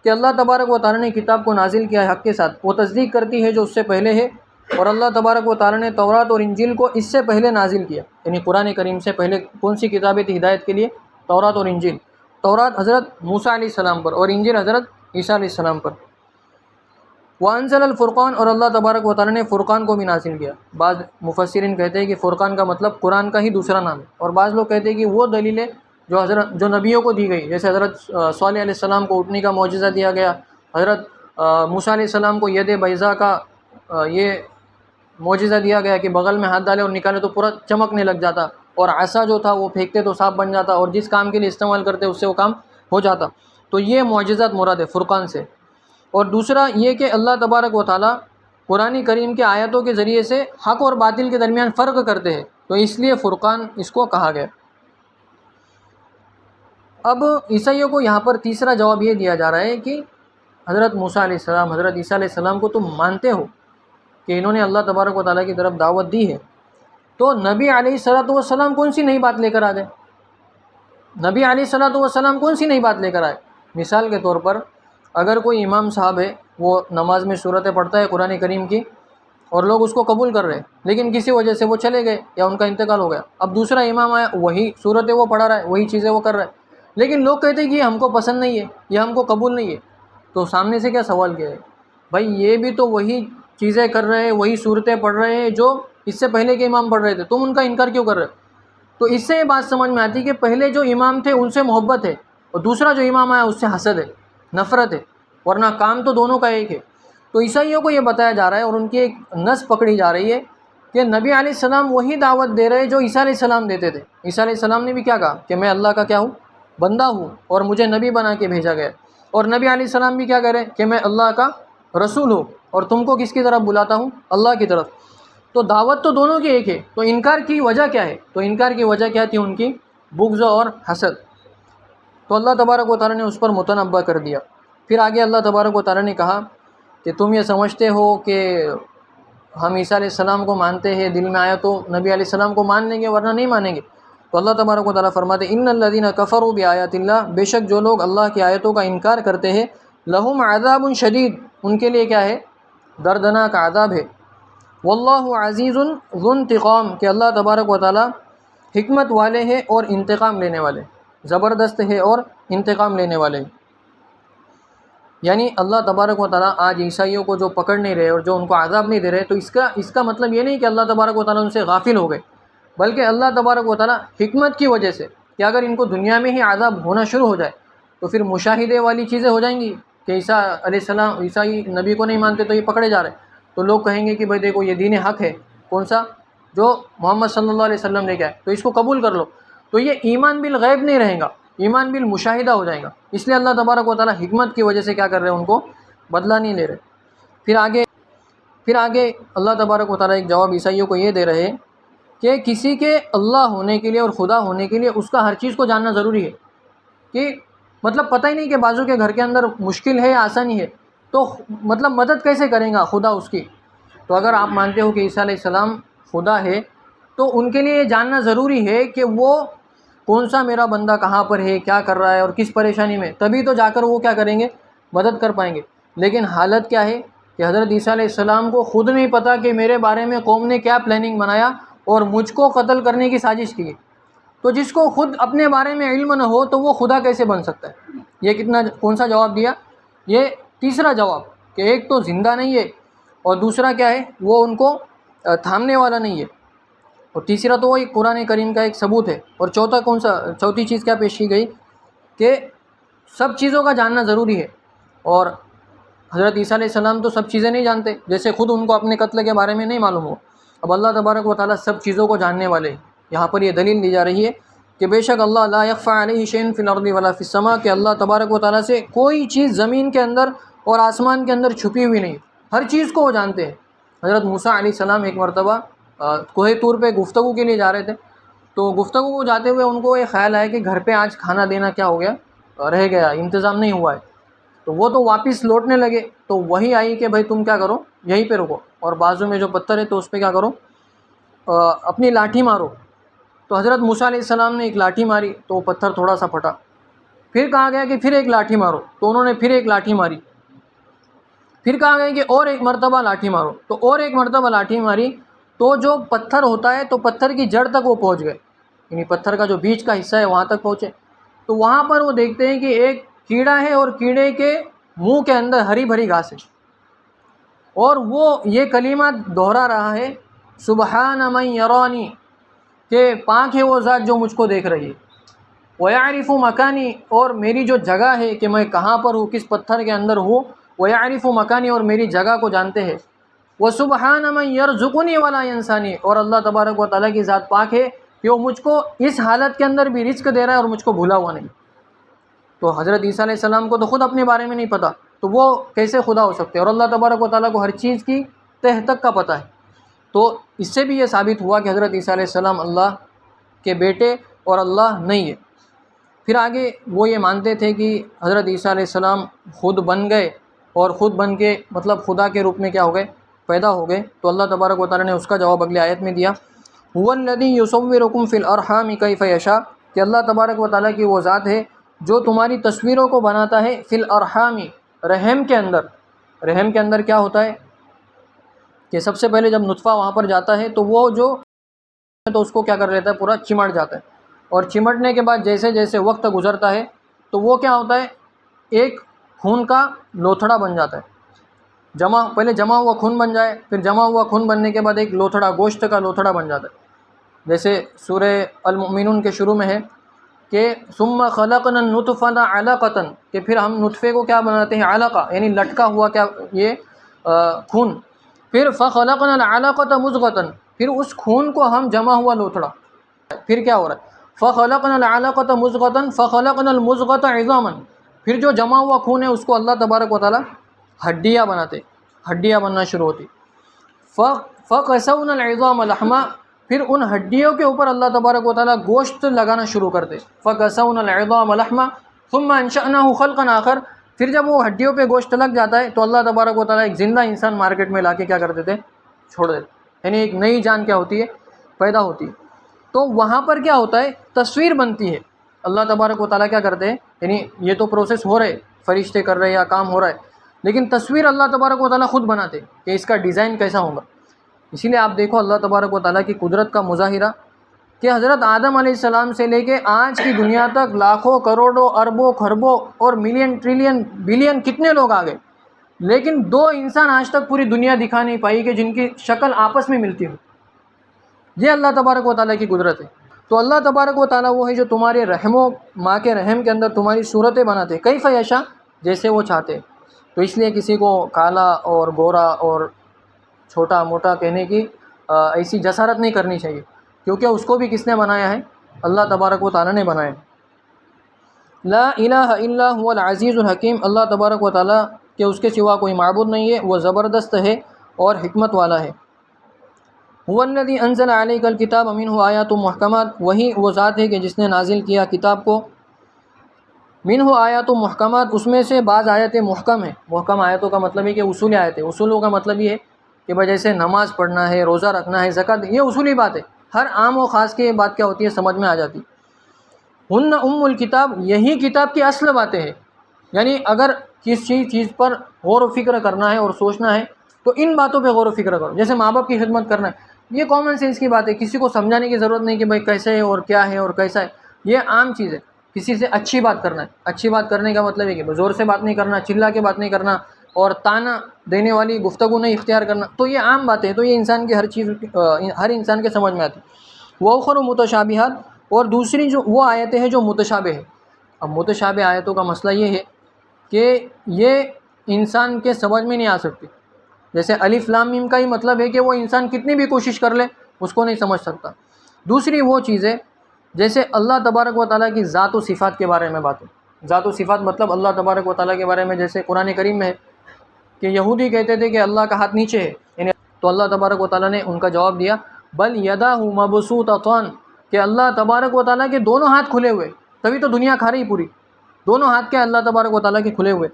کہ اللہ تبارک و تعالیٰ نے کتاب کو نازل کیا ہے حق کے ساتھ، وہ تصدیق کرتی ہے جو اس سے پہلے ہے، اور اللہ تبارک و تعالیٰ نے تورات اور انجیل کو اس سے پہلے نازل کیا، یعنی قرآن کریم سے پہلے کون سی کتابیں تھی ہدایت کے لیے؟ تورات اور انجیل۔ تورات حضرت موسیٰ علیہ السلام پر اور انجیل حضرت عیسیٰ علیہ السلام پر۔ وانزل الفرقان، اور اللہ تبارک و تعالیٰ نے فرقان کو بھی نازل کیا۔ بعض مفسرین کہتے ہیں کہ فرقان کا مطلب قرآن کا ہی دوسرا نام ہے، اور بعض لوگ کہتے ہیں کہ وہ دلیلیں جو نبیوں کو دی گئی، جیسے حضرت صالح علیہ السلام کو اٹھنے کا معجزہ دیا گیا، حضرت موسیٰ علیہ السلام کو ید بیضاء کا یہ معجزہ دیا گیا کہ بغل میں ہاتھ ڈالے اور نکالے تو پورا چمکنے لگ جاتا، اور عصا جو تھا وہ پھینکتے تو صاف بن جاتا، اور جس کام کے لیے استعمال کرتے اس سے وہ کام ہو جاتا۔ تو یہ معجزات مراد ہے فرقان سے۔ اور دوسرا یہ کہ اللہ تبارک و تعالیٰ قرآن کریم کے آیتوں کے ذریعے سے حق اور باطل کے درمیان فرق کرتے ہیں، تو اس لیے فرقان اس کو کہا گیا۔ اب عیسائیوں کو یہاں پر تیسرا جواب یہ دیا جا رہا ہے کہ حضرت موسیٰ علیہ السلام، حضرت عیسیٰ علیہ السلام کو تم مانتے ہو کہ انہوں نے اللہ تبارک و تعالیٰ کی طرف دعوت دی ہے، تو نبی علیہ الصلوۃ والسلام کون سی نئی بات لے کر آ گئے؟ نبی علیہ الصلوۃ والسلام کون سی نئی بات لے کر آئے؟ مثال کے طور پر اگر کوئی امام صاحب ہے، وہ نماز میں صورتیں پڑھتا ہے قرآن کریم کی، اور لوگ اس کو قبول کر رہے ہیں، لیکن کسی وجہ سے وہ چلے گئے یا ان کا انتقال ہو گیا، اب دوسرا امام آیا، وہی صورتیں وہ پڑھا رہا ہے، وہی چیزیں وہ کر رہا ہے، لیکن لوگ کہتے ہیں کہ یہ ہم کو پسند نہیں ہے، یہ ہم کو قبول نہیں ہے، تو سامنے سے کیا سوال کیا ہے؟ بھائی یہ بھی تو وہی چیزیں کر رہے ہیں، وہی صورتیں پڑھ رہے ہیں جو اس سے پہلے کے امام پڑھ رہے تھے، تم ان کا انکار کیوں کر رہے ہو؟ تو اس سے یہ بات سمجھ میں آتی کہ پہلے جو امام تھے ان سے محبت ہے، اور دوسرا جو امام آیا اس سے حسد ہے، نفرت ہے، ورنہ کام تو دونوں کا ایک ہے۔ تو عیسائیوں کو یہ بتایا جا رہا ہے اور ان کی ایک نس پکڑی جا رہی ہے کہ نبی علیہ السلام وہی دعوت دے رہے جو عیسیٰ علیہ السلام دیتے تھے۔ عیسیٰ علیہ السلام نے بھی کیا کہا کہ میں اللہ کا کیا ہوں؟ بندہ ہوں، اور مجھے نبی بنا کے بھیجا گیا، اور نبی علیہ السلام بھی کیا کہہ رہے ہیں کہ میں اللہ کا رسول ہوں، اور تم کو کس کی طرف بلاتا ہوں؟ اللہ کی طرف۔ تو دعوت تو دونوں کی ایک ہے، تو انکار کی وجہ کیا ہے؟ تو انکار کی وجہ کیا تھی؟ ان کی بغض اور حسد۔ تو اللہ تبارک و تعالیٰ نے اس پر متنبہ کر دیا۔ پھر آگے اللہ تبارک و تعالیٰ نے کہا کہ تم یہ سمجھتے ہو کہ ہم عیسیٰ علیہ السلام کو مانتے ہیں، دل میں آیا تو نبی علیہ السلام کو مان لیں گے ورنہ نہیں مانیں گے۔ تو اللہ تبارک و تعالیٰ فرماتے ہیں ان الذین کفروا بآیات اللہ، بے شک جو لوگ اللہ کی آیتوں کا انکار کرتے ہیں، لہم عذاب شدید، ان کے لیے کیا ہے؟ دردناک عذاب ہے۔ واللہ عزیز ذو انتقام، کہ اللہ تبارک و تعالیٰ حکمت والے ہیں اور انتقام لینے والے، زبردست ہے اور انتقام لینے والے۔ یعنی اللہ تبارک و تعالیٰ آج عیسائیوں کو جو پکڑ نہیں رہے اور جو ان کو عذاب نہیں دے رہے، تو اس کا مطلب یہ نہیں کہ اللہ تبارک و تعالیٰ ان سے غافل ہو گئے، بلکہ اللہ تبارک و تعالیٰ حکمت کی وجہ سے کہ اگر ان کو دنیا میں ہی عذاب ہونا شروع ہو جائے تو پھر مشاہدے والی چیزیں ہو جائیں گی کہ عیسیٰ علیہ السلام، عیسائی نبی کو نہیں مانتے تو یہ پکڑے جا رہے ہیں، تو لوگ کہیں گے کہ بھائی دیکھو یہ دین حق ہے، کون سا؟ جو محمد صلی اللہ علیہ وسلم نے کیا ہے، تو اس کو قبول کر لو، تو یہ ایمان بالغیب نہیں رہے گا، ایمان بالمشاہدہ ہو جائے گا۔ اس لیے اللہ تبارک و تعالیٰ حکمت کی وجہ سے کیا کر رہے ہیں؟ ان کو بدلہ نہیں لے رہے۔ پھر آگے اللہ تبارک و تعالیٰ ایک جواب عیسائیوں کو یہ دے رہے ہیں کہ کسی کے اللہ ہونے کے لیے اور خدا ہونے کے لیے اس کا ہر چیز کو جاننا ضروری ہے، کہ مطلب پتہ ہی نہیں کہ بازو کے گھر کے اندر مشکل ہے یا آسانی ہے، تو مطلب مدد کیسے کریں گا خدا اس کی؟ تو اگر آپ مانتے ہو کہ عیسیٰ علیہ السلام خدا ہے تو ان کے لیے یہ جاننا ضروری ہے کہ وہ کون سا میرا بندہ کہاں پر ہے، کیا کر رہا ہے اور کس پریشانی میں، تبھی تو جا کر وہ کیا کریں گے؟ مدد کر پائیں گے۔ لیکن حالت کیا ہے کہ حضرت عیسیٰ علیہ السلام کو خود نہیں پتہ کہ میرے بارے میں قوم نے کیا پلاننگ بنایا اور مجھ کو قتل کرنے کی سازش کی ہے، تو جس کو خود اپنے بارے میں علم نہ ہو تو وہ خدا کیسے بن سکتا ہے؟ یہ کون سا جواب دیا؟ یہ تیسرا جواب، کہ ایک تو زندہ نہیں ہے، اور دوسرا کیا ہے؟ وہ ان کو تھامنے والا نہیں ہے، اور تیسرا تو وہی قرآن کریم کا ایک ثبوت ہے۔ اور چوتھی چیز کیا پیش کی گئی کہ سب چیزوں کا جاننا ضروری ہے، اور حضرت عیسیٰ علیہ السلام تو سب چیزیں نہیں جانتے، جیسے خود ان کو اپنے قتل کے بارے میں نہیں معلوم ہو۔ اب اللہ تبارک و تعالیٰ سب چیزوں کو جاننے والے ہیں۔ یہاں پر یہ دلیل دی جا رہی ہے کہ بے شک اللہ لا یخفی علیہ شیء فی الارض ولا فی السماء، کہ اللہ تبارک و تعالیٰ سے کوئی چیز زمین کے اندر اور آسمان کے اندر چھپی ہوئی نہیں، ہر چیز کو وہ جانتے ہیں۔ حضرت موسیٰ علیہ السلام ایک مرتبہ کوہ طور پہ گفتگو کے لیے جا رہے تھے، تو گفتگو کو جاتے ہوئے ان کو یہ خیال آیا کہ گھر پہ آج کھانا دینا کیا ہو گیا، رہ گیا، انتظام نہیں ہوا ہے۔ تو وہ تو واپس لوٹنے لگے، تو وہی آئی کہ بھائی تم کیا کرو، یہیں پہ رکو، اور بازو میں جو پتھر ہے تو اس پہ کیا کرو، اپنی لاٹھی مارو۔ تو حضرت موسیٰ علیہ السلام نے ایک لاٹھی ماری تو وہ پتھر تھوڑا سا پھٹا۔ پھر کہا گیا کہ پھر ایک لاٹھی مارو، تو انہوں نے پھر ایک لاٹھی ماری۔ پھر کہا گیا کہ اور ایک مرتبہ لاٹھی مارو، تو اور ایک مرتبہ لاٹھی ماری، تو جو پتھر ہوتا ہے تو پتھر کی جڑ تک وہ پہنچ گئے، یعنی پتھر کا جو بیچ کا حصہ ہے وہاں تک پہنچے۔ تو وہاں پر وہ دیکھتے ہیں کہ ایک کیڑا ہے اور کیڑے کے منہ کے اندر ہری بھری گھاس ہے، اور وہ یہ کلمہ دہرا رہا ہے سبحان من یرانی، کہ پاک ہے وہ ذات جو مجھ کو دیکھ رہی ہے، ویعرف مکانی، اور میری جو جگہ ہے کہ میں کہاں پر ہوں، کس پتھر کے اندر ہوں، ویعرف مکانی، اور میری جگہ کو جانتے ہیں، وسبحان من یرزقنی ولا ینسانی، اور اللہ تبارک و تعالیٰ کی ذات پاک ہے کہ وہ مجھ کو اس حالت کے اندر بھی رزق دے رہا ہے اور مجھ کو بھولا ہوا نہیں۔ تو حضرت عیسیٰ علیہ السلام کو تو خود اپنے بارے میں نہیں پتہ، تو وہ کیسے خدا ہو سکتے ہیں، اور اللہ تبارک و تعالیٰ کو ہر چیز کی تہ تک کا پتہ ہے۔ تو اس سے بھی یہ ثابت ہوا کہ حضرت عیسیٰ علیہ السلام اللہ کے بیٹے اور اللہ نہیں ہے۔ پھر آگے وہ یہ مانتے تھے کہ حضرت عیسیٰ علیہ السلام خود بن گئے، اور خود بن کے مطلب خدا کے روپ میں کیا ہو گئے، پیدا ہو گئے۔ تو اللہ تبارک و تعالیٰ نے اس کا جواب اگلی آیت میں دیا، هو الذی یصورکم فی الارحام کیف یشاء، کہ اللہ تبارک و تعالیٰ کی وہ ذات ہے جو تمہاری تصویروں کو بناتا ہے، فی الارحام، رحم کے اندر۔ رحم کے اندر کیا ہوتا ہے کہ سب سے پہلے جب نطفہ وہاں پر جاتا ہے تو وہ جو تو اس کو کیا کر لیتا ہے، پورا چمٹ جاتا ہے، اور چمٹنے کے بعد جیسے جیسے وقت گزرتا ہے تو وہ کیا ہوتا ہے، ایک خون کا لوتھڑا بن جاتا ہے، پہلے جمع ہوا خون بن جائے، پھر جمع ہوا خون بننے کے بعد ایک لوتھڑا، گوشت کا لوتھڑا بن جاتا ہے۔ جیسے سورہ المؤمنون کے شروع میں ہے کہ ثم خلقنا النطفة علقة، کہ پھر ہم نطفے کو کیا بناتے ہیں، علقہ، یعنی لٹکا ہوا کیا یہ خون، پھر فخلقنا العلقة مضغة، پھر اس خون کو ہم جمع ہوا لوتھڑا، پھر کیا ہو رہا ہے، فخلقنا العلقة مضغة فخلقنا المضغة عظاما، پھر جو جمع ہوا خون ہے اس کو اللہ تبارک و تعالیٰ ہڈیاں بناتے، ہڈیاں بننا شروع ہوتی، فقسونا العظام لحما، پھر ان ہڈیوں کے اوپر اللہ تبارک و تعالیٰ گوشت لگانا شروع کرتے، فقسونا العظام لحما ثم انشأناه خلقا آخر، پھر جب وہ ہڈیوں پہ گوشت لگ جاتا ہے تو اللہ تبارک و تعالیٰ ایک زندہ انسان مارکیٹ میں لا کے کیا کر دیتے، چھوڑ دیتے، یعنی ایک نئی جان کیا ہوتی ہے، پیدا ہوتی ہے۔ تو وہاں پر کیا ہوتا ہے، تصویر بنتی ہے، اللہ تبارک و تعالیٰ کیا کرتے ہیں، یعنی یہ تو پروسیس ہو رہے، فرشتے کر رہے یا کام ہو رہا ہے، لیکن تصویر اللہ تبارک و تعالیٰ خود بناتے کہ اس کا ڈیزائن کیسا ہوگا۔ اسی لیے آپ دیکھو اللہ تبارک و تعالیٰ کی قدرت کا مظاہرہ کہ حضرت آدم علیہ السلام سے لے کے آج کی دنیا تک لاکھوں کروڑوں اربوں خربوں اور ملین ٹریلین بلین کتنے لوگ آ گئے، لیکن دو انسان آج تک پوری دنیا دکھا نہیں پائی کہ جن کی شکل آپس میں ملتی ہو۔ یہ اللہ تبارک و تعالیٰ کی قدرت ہے۔ تو اللہ تبارک و تعالیٰ وہ ہے جو تمہارے رحموں، ماں کے رحم کے اندر تمہاری صورتیں بناتے، کیف یشاء، جیسے وہ چاہتے۔ تو اس لیے کسی کو کالا اور گورا اور چھوٹا موٹا کہنے کی ایسی جسارت نہیں کرنی چاہیے، کیونکہ اس کو بھی کس نے بنایا ہے، اللہ تبارک و تعالیٰ نے بنایا۔ لا الہ الا هو العزیز الحکیم، اللہ تبارک و تعالیٰ کہ اس کے سوا کوئی معبود نہیں ہے، وہ زبردست ہے اور حکمت والا ہے۔ هو الذی انزل علیک الکتاب منہ آیات محکمات، وہی وہ ذات ہے کہ جس نے نازل کیا کتاب کو، منہ آیات محکمات، اس میں سے بعض آیتیں محکم ہیں۔ محکم آیتوں کا مطلب ہے کہ اصولی آیتیں، اصولوں کا مطلب یہ ہے کہ بھائی جیسے نماز پڑھنا ہے، روزہ رکھنا ہے، زکوٰۃ، یہ اصولی بات ہے، ہر عام و خاص کی یہ بات کیا ہوتی ہے، سمجھ میں آ جاتی۔ ہن ام الکتاب، یہی کتاب کی اصل باتیں ہیں، یعنی اگر کسی چیز پر غور و فکر کرنا ہے اور سوچنا ہے تو ان باتوں پہ غور و فکر کرو۔ جیسے ماں باپ کی خدمت کرنا ہے، یہ کامن سینس کی بات ہے، کسی کو سمجھانے کی ضرورت نہیں کہ بھائی کیسے ہے اور کیا ہے اور کیسا ہے، یہ عام چیز ہے۔ کسی سے اچھی بات کرنا ہے، اچھی بات کرنے کا مطلب ہے کہ زور سے بات نہیں کرنا، چلا کے بات نہیں کرنا، اور تانا دینے والی گفتگو نہیں اختیار کرنا، تو یہ عام باتیں ہیں، تو یہ انسان کی ہر انسان کے سمجھ میں آتی۔ وَأُخَرُ مُتَشَابِهَاتٌ، اور دوسری جو وہ آیتیں ہیں جو متشابہ ہیں۔ اب متشابہ آیتوں کا مسئلہ یہ ہے کہ یہ انسان کے سمجھ میں نہیں آ سکتی۔ جیسے الف لام میم کا ہی مطلب ہے کہ وہ انسان کتنی بھی کوشش کر لے اس کو نہیں سمجھ سکتا۔ دوسری وہ چیزیں جیسے اللہ تبارک و تعالیٰ کی ذات و صفات کے بارے میں باتیں، ذات و صفات مطلب اللہ تبارک و تعالیٰ کے بارے میں جیسے قرآن کریم میں ہے کہ یہودی کہتے تھے کہ اللہ کا ہاتھ نیچے ہے، یعنی تو اللہ تبارک و تعالیٰ نے ان کا جواب دیا بل یداہ مبسوطتان، کہ اللہ تبارک و تعالیٰ کے دونوں ہاتھ کھلے ہوئے، تبھی تو دنیا کھا رہی پوری، دونوں ہاتھ کے اللہ تبارک و تعالیٰ کے کھلے ہوئے۔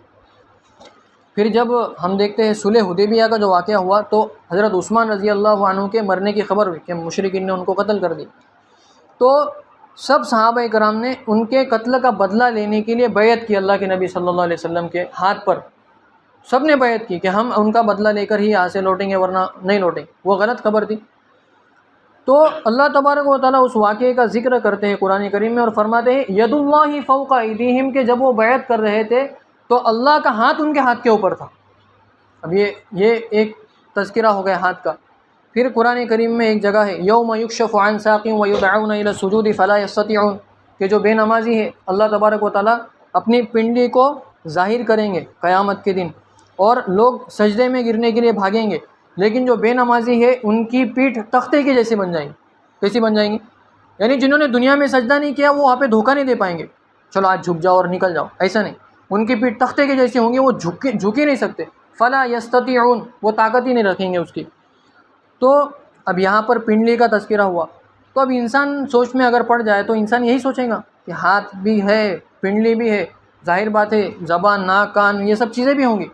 پھر جب ہم دیکھتے ہیں صلح حدیبیہ کا جو واقعہ ہوا تو حضرت عثمان رضی اللہ عنہ کے مرنے کی خبر ہوئی کہ مشرکین نے ان کو قتل کر دی، تو سب صحابہ کرام نے ان کے قتل کا بدلہ لینے کے لیے بیعت کی اللہ کے نبی صلی اللہ علیہ وسلم کے ہاتھ پر، سب نے بیعت کی کہ ہم ان کا بدلہ لے کر ہی یہاں سے لوٹیں گے ورنہ نہیں لوٹیں، وہ غلط خبر تھی۔ تو اللہ تبارک و تعالیٰ اس واقعے کا ذکر کرتے ہیں قرآن کریم میں اور فرماتے ہیں ید اللہ فوق ایدیہم، کہ جب وہ بیعت کر رہے تھے تو اللہ کا ہاتھ ان کے ہاتھ کے اوپر تھا۔ اب یہ ایک تذکرہ ہو گیا ہاتھ کا۔ پھر قرآن کریم میں ایک جگہ ہے یوم یکشف عن ساق ویدعون الی السجود فلا یستطیعون، کہ جو بے نمازی ہے اللہ تبارک و تعالیٰ اپنی پنڈلی کو ظاہر کریں گے قیامت کے دن اور لوگ سجدے میں گرنے کے لیے بھاگیں گے، لیکن جو بے نمازی ہے ان کی پیٹھ تختے کی جیسی بن جائیں گی۔ کیسی بن جائیں گی؟ یعنی جنہوں نے دنیا میں سجدہ نہیں کیا وہ وہاں پہ دھوکہ نہیں دے پائیں گے، چلو آج جھک جاؤ اور نکل جاؤ، ایسا نہیں، ان کی پیٹھ تختے کے جیسی ہوں گی، وہ جھک ہی نہیں سکتے، فلا یستطیعون، وہ طاقت ہی نہیں رکھیں گے اس کی۔ تو اب یہاں پر پنڈلی کا تذکرہ ہوا، تو اب انسان سوچ میں اگر پڑ جائے تو انسان یہی سوچے گا کہ ہاتھ بھی ہے، پنڈلی بھی ہے، ظاہر بات ہے زبان ناک کان یہ سب چیزیں بھی ہوں گی۔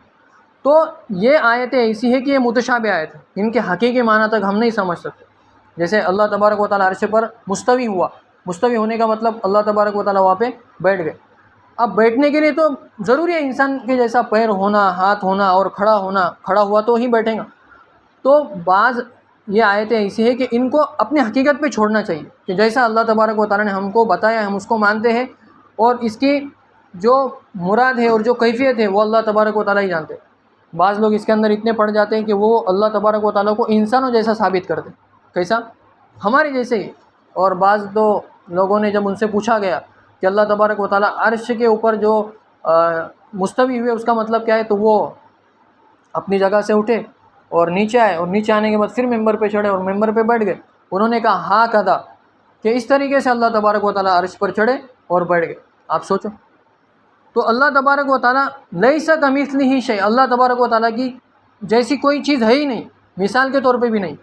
تو یہ آیتیں ایسی ہے کہ یہ متشابہ آیت ہے، ان کے حقیقی معنی تک ہم نہیں سمجھ سکتے۔ جیسے اللہ تبارک و تعالیٰ عرش پر مستوی ہوا، مستوی ہونے کا مطلب اللہ تبارک و تعالیٰ وہاں پہ بیٹھ گئے۔ اب بیٹھنے کے لیے تو ضروری ہے انسان کے جیسا پیر ہونا، ہاتھ ہونا اور کھڑا ہونا، کھڑا ہوا تو ہی بیٹھیں گا۔ تو بعض یہ آیتیں ایسی ہے کہ ان کو اپنی حقیقت پہ چھوڑنا چاہیے کہ جیسا اللہ تبارک و تعالیٰ نے ہم کو بتایا ہم اس کو مانتے ہیں، اور اس کی جو مراد ہے اور جو کیفیت ہے وہ اللہ تبارک و تعالیٰ ہی جانتے ہیں۔ بعض لوگ اس کے اندر اتنے پڑ جاتے ہیں کہ وہ اللہ تبارک و تعالیٰ کو انسانوں جیسا ثابت کرتے، کیسا؟ ہمارے جیسے ہی۔ اور بعض تو لوگوں نے جب ان سے پوچھا گیا کہ اللہ تبارک و تعالیٰ عرش کے اوپر جو مستوی ہوئے اس کا مطلب کیا ہے، تو وہ اپنی جگہ سے اٹھے اور نیچے آئے، اور نیچے آنے کے بعد پھر ممبر پہ چڑھے اور ممبر پہ بیٹھ گئے۔ انہوں نے کہا ہاں کدا، کہ اس طریقے سے اللہ تبارک و تعالیٰ عرش پر چڑھے اور بیٹھ گئے۔ آپ سوچو، تو اللہ تبارک و تعالیٰ لیس کمثلہ شیء، اللہ تبارک و تعالیٰ کی جیسی کوئی چیز ہے ہی نہیں، مثال کے طور پہ بھی نہیں۔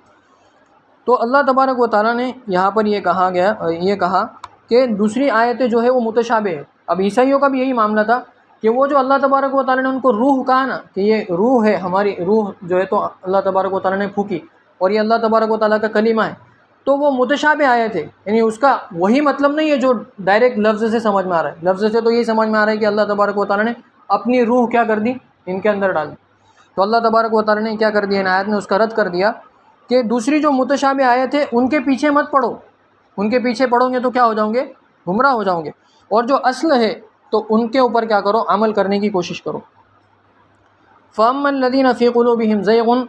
تو اللہ تبارک و تعالیٰ نے یہاں پر یہ کہا کہ دوسری آیتیں جو ہے وہ متشابہ ہے۔ اب عیسائیوں کا بھی یہی معاملہ تھا کہ وہ جو اللہ تبارک و تعالیٰ نے ان کو روح کہا نا کہ یہ روح ہے، ہماری روح جو ہے تو اللہ تبارک و تعالیٰ نے پھونکی اور یہ اللہ تبارک و تعالیٰ کا کلمہ ہے، تو وہ متشابہ آیت ہے، یعنی اس کا وہی مطلب نہیں ہے جو ڈائریکٹ لفظ سے سمجھ میں آ رہا ہے۔ لفظ سے تو یہ سمجھ میں آ رہا ہے کہ اللہ تبارک و تعالیٰ نے اپنی روح کیا کر دی، ان کے اندر ڈال دی۔ تو اللہ تبارک و تعالیٰ نے کیا کر دیا، ان آیت نے اس کا رد کر دیا کہ دوسری جو متشابہ آیت ہے ان کے پیچھے مت پڑھو، ان کے پیچھے پڑھو گے تو کیا ہو جاؤ گے، گمراہ ہو جاؤ گے، اور جو اصل ہے تو ان کے اوپر کیا کرو، عمل کرنے کی کوشش کرو۔ فَأَمَّا الَّذِينَ فِي قُلُوبِهِمْ زَيْغٌ،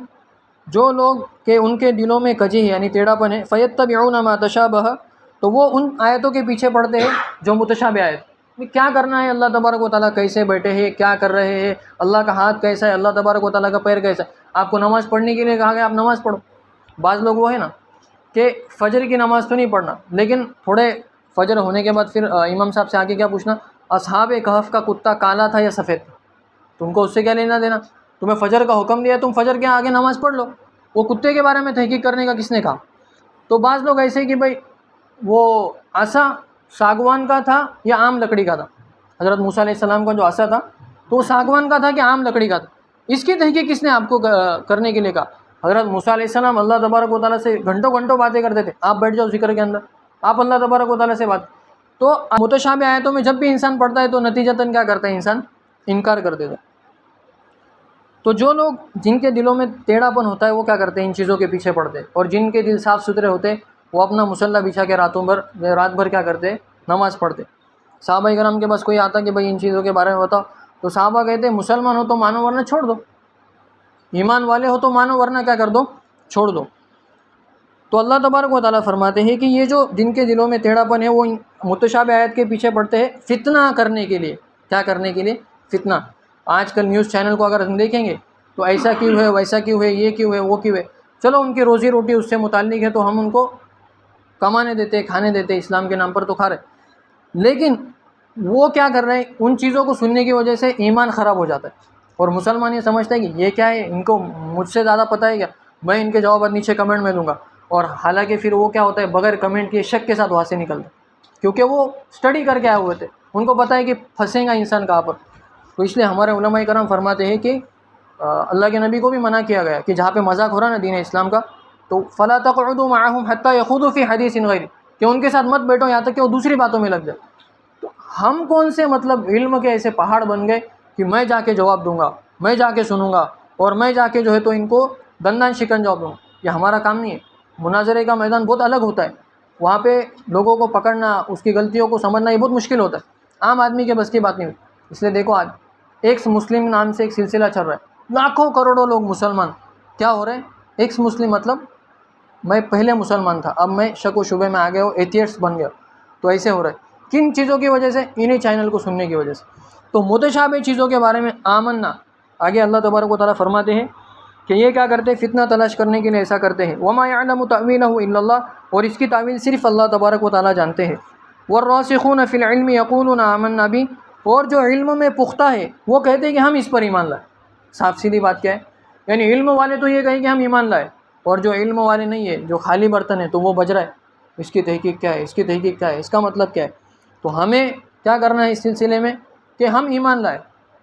جو لوگ کہ ان کے دلوں میں کجی ہے یعنی ٹیڑھا پن ہے، فَيَتَّبِعُونَ مَا تَشَابَهَ، تو وہ ان آیتوں کے پیچھے پڑھتے ہیں جو متشابہ آیت، کیا کرنا ہے، اللہ تبارک و تعالیٰ کیسے بیٹھے ہیں، کیا کر رہے ہیں، اللہ کا ہاتھ کیسا ہے، اللہ تبارک و تعالیٰ کا پیر کیسا ہے۔ آپ کو نماز پڑھنے کے لیے کہا گیا آپ نماز پڑھو۔ بعض لوگ وہ ہے نا کہ فجر کی نماز تو نہیں پڑھنا، لیکن تھوڑے فجر ہونے کے بعد پھر امام صاحب سے آگے کیا پوچھنا، اصحاب کہف کا کتا کالا تھا یا سفید تھا، تم کو اس سے کیا لینا دینا، تمہیں فجر کا حکم دیا تم فجر کے آگے نماز پڑھ لو، وہ کتے کے بارے میں تحقیق کرنے کا کس نے کہا۔ تو بعض لوگ ایسے کہ بھائی وہ عصا ساگوان کا تھا یا عام لکڑی کا تھا، حضرت موسیٰ علیہ السلام کا جو عصا تھا تو وہ ساگوان کا تھا کہ عام لکڑی کا تھا، اس کی تحقیق کس نے آپ کو کرنے کے لیے کہا۔ حضرت موسیٰ علیہ السلام اللہ تبارک و تعالیٰ سے گھنٹوں باتیں کرتے تھے، آپ بیٹھ جاؤ ذکر کے اندر، آپ اللہ تبارک و تعالیٰ سے بات۔ تو متشابہ آیتوں میں جب بھی انسان پڑھتا ہے تو نتیجتاً کیا کرتا ہے، انسان انکار کر دیتا ہے۔ تو جو لوگ جن کے دلوں میں ٹیڑھا پن ہوتا ہے وہ کیا کرتے ہیں، ان چیزوں کے پیچھے پڑھتے ہیں، اور جن کے دل صاف ستھرے ہوتے وہ اپنا مصلی بچھا کے رات بھر کیا کرتے، نماز پڑھتے۔ صحابہ کرام کے پاس کوئی آتا کہ بھائی ان چیزوں کے بارے میں بتاؤ، تو صحابہ کہتے ہیں مسلمان ہو تو مانو ورنہ چھوڑ دو، ایمان والے ہو تو مانو ورنہ کیا کر دو، چھوڑ دو۔ تو اللہ تبارک و تعالیٰ فرماتے ہیں کہ یہ جو جن کے دلوں میں ٹیڑھا پن ہے وہ متشابہ آیت کے پیچھے پڑتے ہیں فتنہ کرنے کے لیے۔ کیا کرنے کے لیے؟ فتنہ۔ آج کل نیوز چینل کو اگر ہم دیکھیں گے تو ایسا کیوں ہے، ویسا کیوں ہے، یہ کیوں ہے، وہ کیوں ہے. چلو ان کی روزی روٹی اس سے متعلق ہے تو ہم ان کو کمانے دیتے، کھانے دیتے، اسلام کے نام پر تو کھا رہے. لیکن وہ کیا کر رہے ہیں، ان چیزوں کو سننے کی وجہ سے ایمان خراب ہو جاتا ہے. اور مسلمان یہ سمجھتا ہے کہ یہ کیا ہے، ان کو مجھ سے زیادہ پتہ ہے کیا، میں ان کے جوابات نیچے کمنٹ میں دوں گا. اور حالانکہ پھر وہ کیا ہوتا ہے، بغیر کمنٹ کے شک کے ساتھ وہاں سے نکلتے، کیونکہ وہ اسٹڈی کر کے آئے ہوئے تھے، ان کو پتہ ہے کہ پھنسے گا انسان کہاں پر. تو اس لیے ہمارے علماء کرام فرماتے ہیں کہ اللہ کے نبی کو بھی منع کیا گیا کہ جہاں پہ مذاق ہو رہا نا دین اسلام کا، تو فلا تقعدوا معهم حتى يخوضوا في حديث غيره، کہ ان کے ساتھ مت بیٹھو یہاں تک کہ وہ دوسری باتوں میں لگ جائے. تو ہم کون سے مطلب علم کے ایسے پہاڑ بن گئے کہ میں جا کے جواب دوں گا، میں جا کے سنوں گا، اور میں جا کے جو ہے تو ان کو دندان شکن جواب دوں گا. یہ ہمارا کام نہیں ہے. مناظرے کا میدان بہت الگ ہوتا ہے، وہاں پہ لوگوں کو پکڑنا، اس کی غلطیوں کو سمجھنا یہ بہت مشکل ہوتا ہے، عام آدمی کے بس کی بات نہیں ہوتی. اس لیے دیکھو آج ایکس مسلم نام سے ایک سلسلہ چل رہا ہے، لاکھوں کروڑوں لوگ مسلمان کیا ہو رہے ہیں، ایکس مسلم مطلب میں پہلے مسلمان تھا، اب میں شک و شبے میں آ گیا ہوں، ایتھیسٹ بن گیا. تو ایسے ہو رہا ہے کن چیزوں کی وجہ سے، انہیں چینل کو سننے کی وجہ سے. تو متشابہ چیزوں کے بارے میں آمنا، آگے اللہ تبارک و تعالیٰ فرماتے ہیں کہ یہ کیا کرتے ہیں، فتنہ تلاش کرنے کے لیے ایسا کرتے ہیں. وما يعلم تأويله الا اللہ، اور اس کی تعویل صرف اللہ تبارک و تعالیٰ جانتے ہیں. والراسخون فی العلم یقولون آمنا بھی، اور جو علم میں پختہ ہے وہ کہتے ہیں کہ ہم اس پر ایمان لائے. صاف سیدھی بات کیا ہے، یعنی علم والے تو یہ کہیں کہ ہم ایمان لائے، اور جو علم والے نہیں ہے، جو خالی برتن ہے، تو وہ بج رہا ہے اس کی تحقیق کیا ہے، اس کی تحقیق کیا ہے، اس کا مطلب کیا ہے. تو ہمیں کیا کرنا ہے اس سلسلے میں کہ ہم ایمان لائے.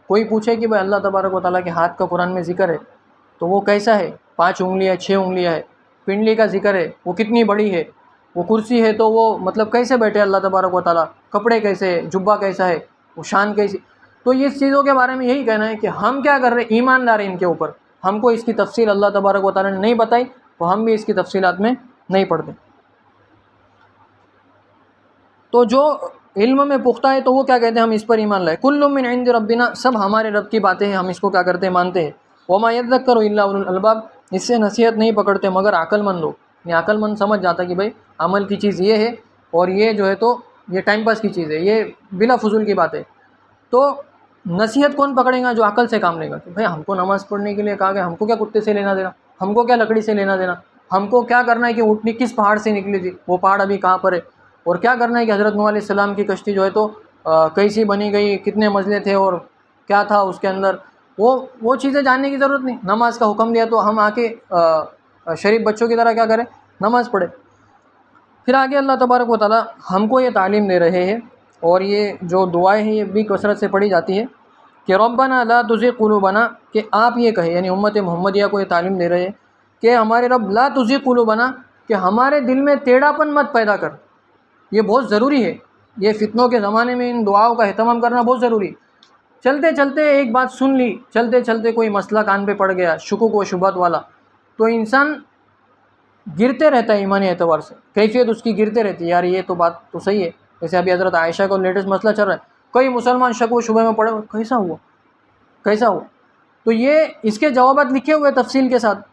کوئی پوچھے کہ بھائی اللہ تبارک و تعالیٰ کے ہاتھ کا قرآن میں ذکر ہے تو وہ کیسا ہے، 5 انگلیاں 6 انگلیاں ہے، پنڈلی کا ذکر ہے وہ کتنی بڑی ہے، وہ کرسی ہے تو وہ مطلب کیسے بیٹھے اللہ تبارک و تعالیٰ، کپڑے کیسے ہے، جبہ کیسا ہے، وہ شان کیسی. تو اس چیزوں کے بارے میں یہی کہنا ہے کہ ہم کیا کر رہے ہیں، ایمان لا رہے ہیں ان کے اوپر. ہم کو اس کی تفصیل اللہ تبارک و تعالیٰ نے نہیں بتائی تو ہم بھی اس کی تفصیلات میں نہیں پڑھتے. تو جو علم میں پختہ ہے تو وہ کیا کہتے ہیں، ہم اس پر ایمان لائے. کل من عند ربنا، سب ہمارے رب کی باتیں ہیں، ہم اس کو کیا کرتے ہیں، مانتے ہیں. وما یذکر الا اولو الالباب، اس سے نصیحت نہیں پکڑتے مگر عقل مند لوگ. یہ عقل مند سمجھ جاتا کہ بھائی عمل کی چیز یہ ہے، اور یہ جو ہے تو یہ ٹائم پاس کی چیز ہے، یہ بلا فضول کی بات ہے. تو نصیحت کون پکڑے گا، جو عقل سے کام لے گا. کہ بھائی ہم کو نماز پڑھنے کے لیے کہا گیا، ہم کو کیا کتے سے لینا دینا، ہم کو کیا لکڑی سے لینا دینا، ہم کو کیا کرنا ہے کہ اٹھنی کس پہاڑ سے نکلی تھی، وہ پہاڑ ابھی کہاں پر ہے، اور کیا کرنا ہے کہ حضرت نوح علیہ السلام کی کشتی جو ہے تو کیسی بنی گئی، کتنے منزلیں تھے اور کیا تھا اس کے اندر، وہ چیزیں جاننے کی ضرورت نہیں. نماز کا حکم دیا تو ہم آ کے شریف بچوں کی طرح کیا کریں، نماز پڑھیں. پھر آگے اللہ تبارک و تعالیٰ ہم کو یہ تعلیم دے رہے ہیں، اور یہ جو دعائیں ہیں یہ بھی کثرت سے پڑھی جاتی ہے کہ ربنا لا تزغ قلوبنا، کہ آپ یہ کہیں، یعنی امت محمدیہ کو یہ تعلیم دے رہے ہیں کہ ہمارے رب لا تزغ قلوبنا، کہ ہمارے دل میں ٹیڑھا پن مت پیدا کر. یہ بہت ضروری ہے، یہ فتنوں کے زمانے میں ان دعاؤں کا اہتمام کرنا بہت ضروری ہے. چلتے چلتے ایک بات سن لی، چلتے چلتے کوئی مسئلہ کان پہ پڑ گیا، شکوک و شبہات والا، تو انسان گرتے رہتا ہے ایمانی اعتبار سے، کیفیت اس کی گرتے رہتی ہے. یار یہ تو بات تو صحیح ہے، جیسے ابھی حضرت عائشہ کو لیٹسٹ مسئلہ چل رہا ہے، کئی مسلمان شک و شبہ میں پڑے، کیسا ہوا کیسا ہوا. تو یہ اس کے جوابات لکھے ہوئے تفصیل کے ساتھ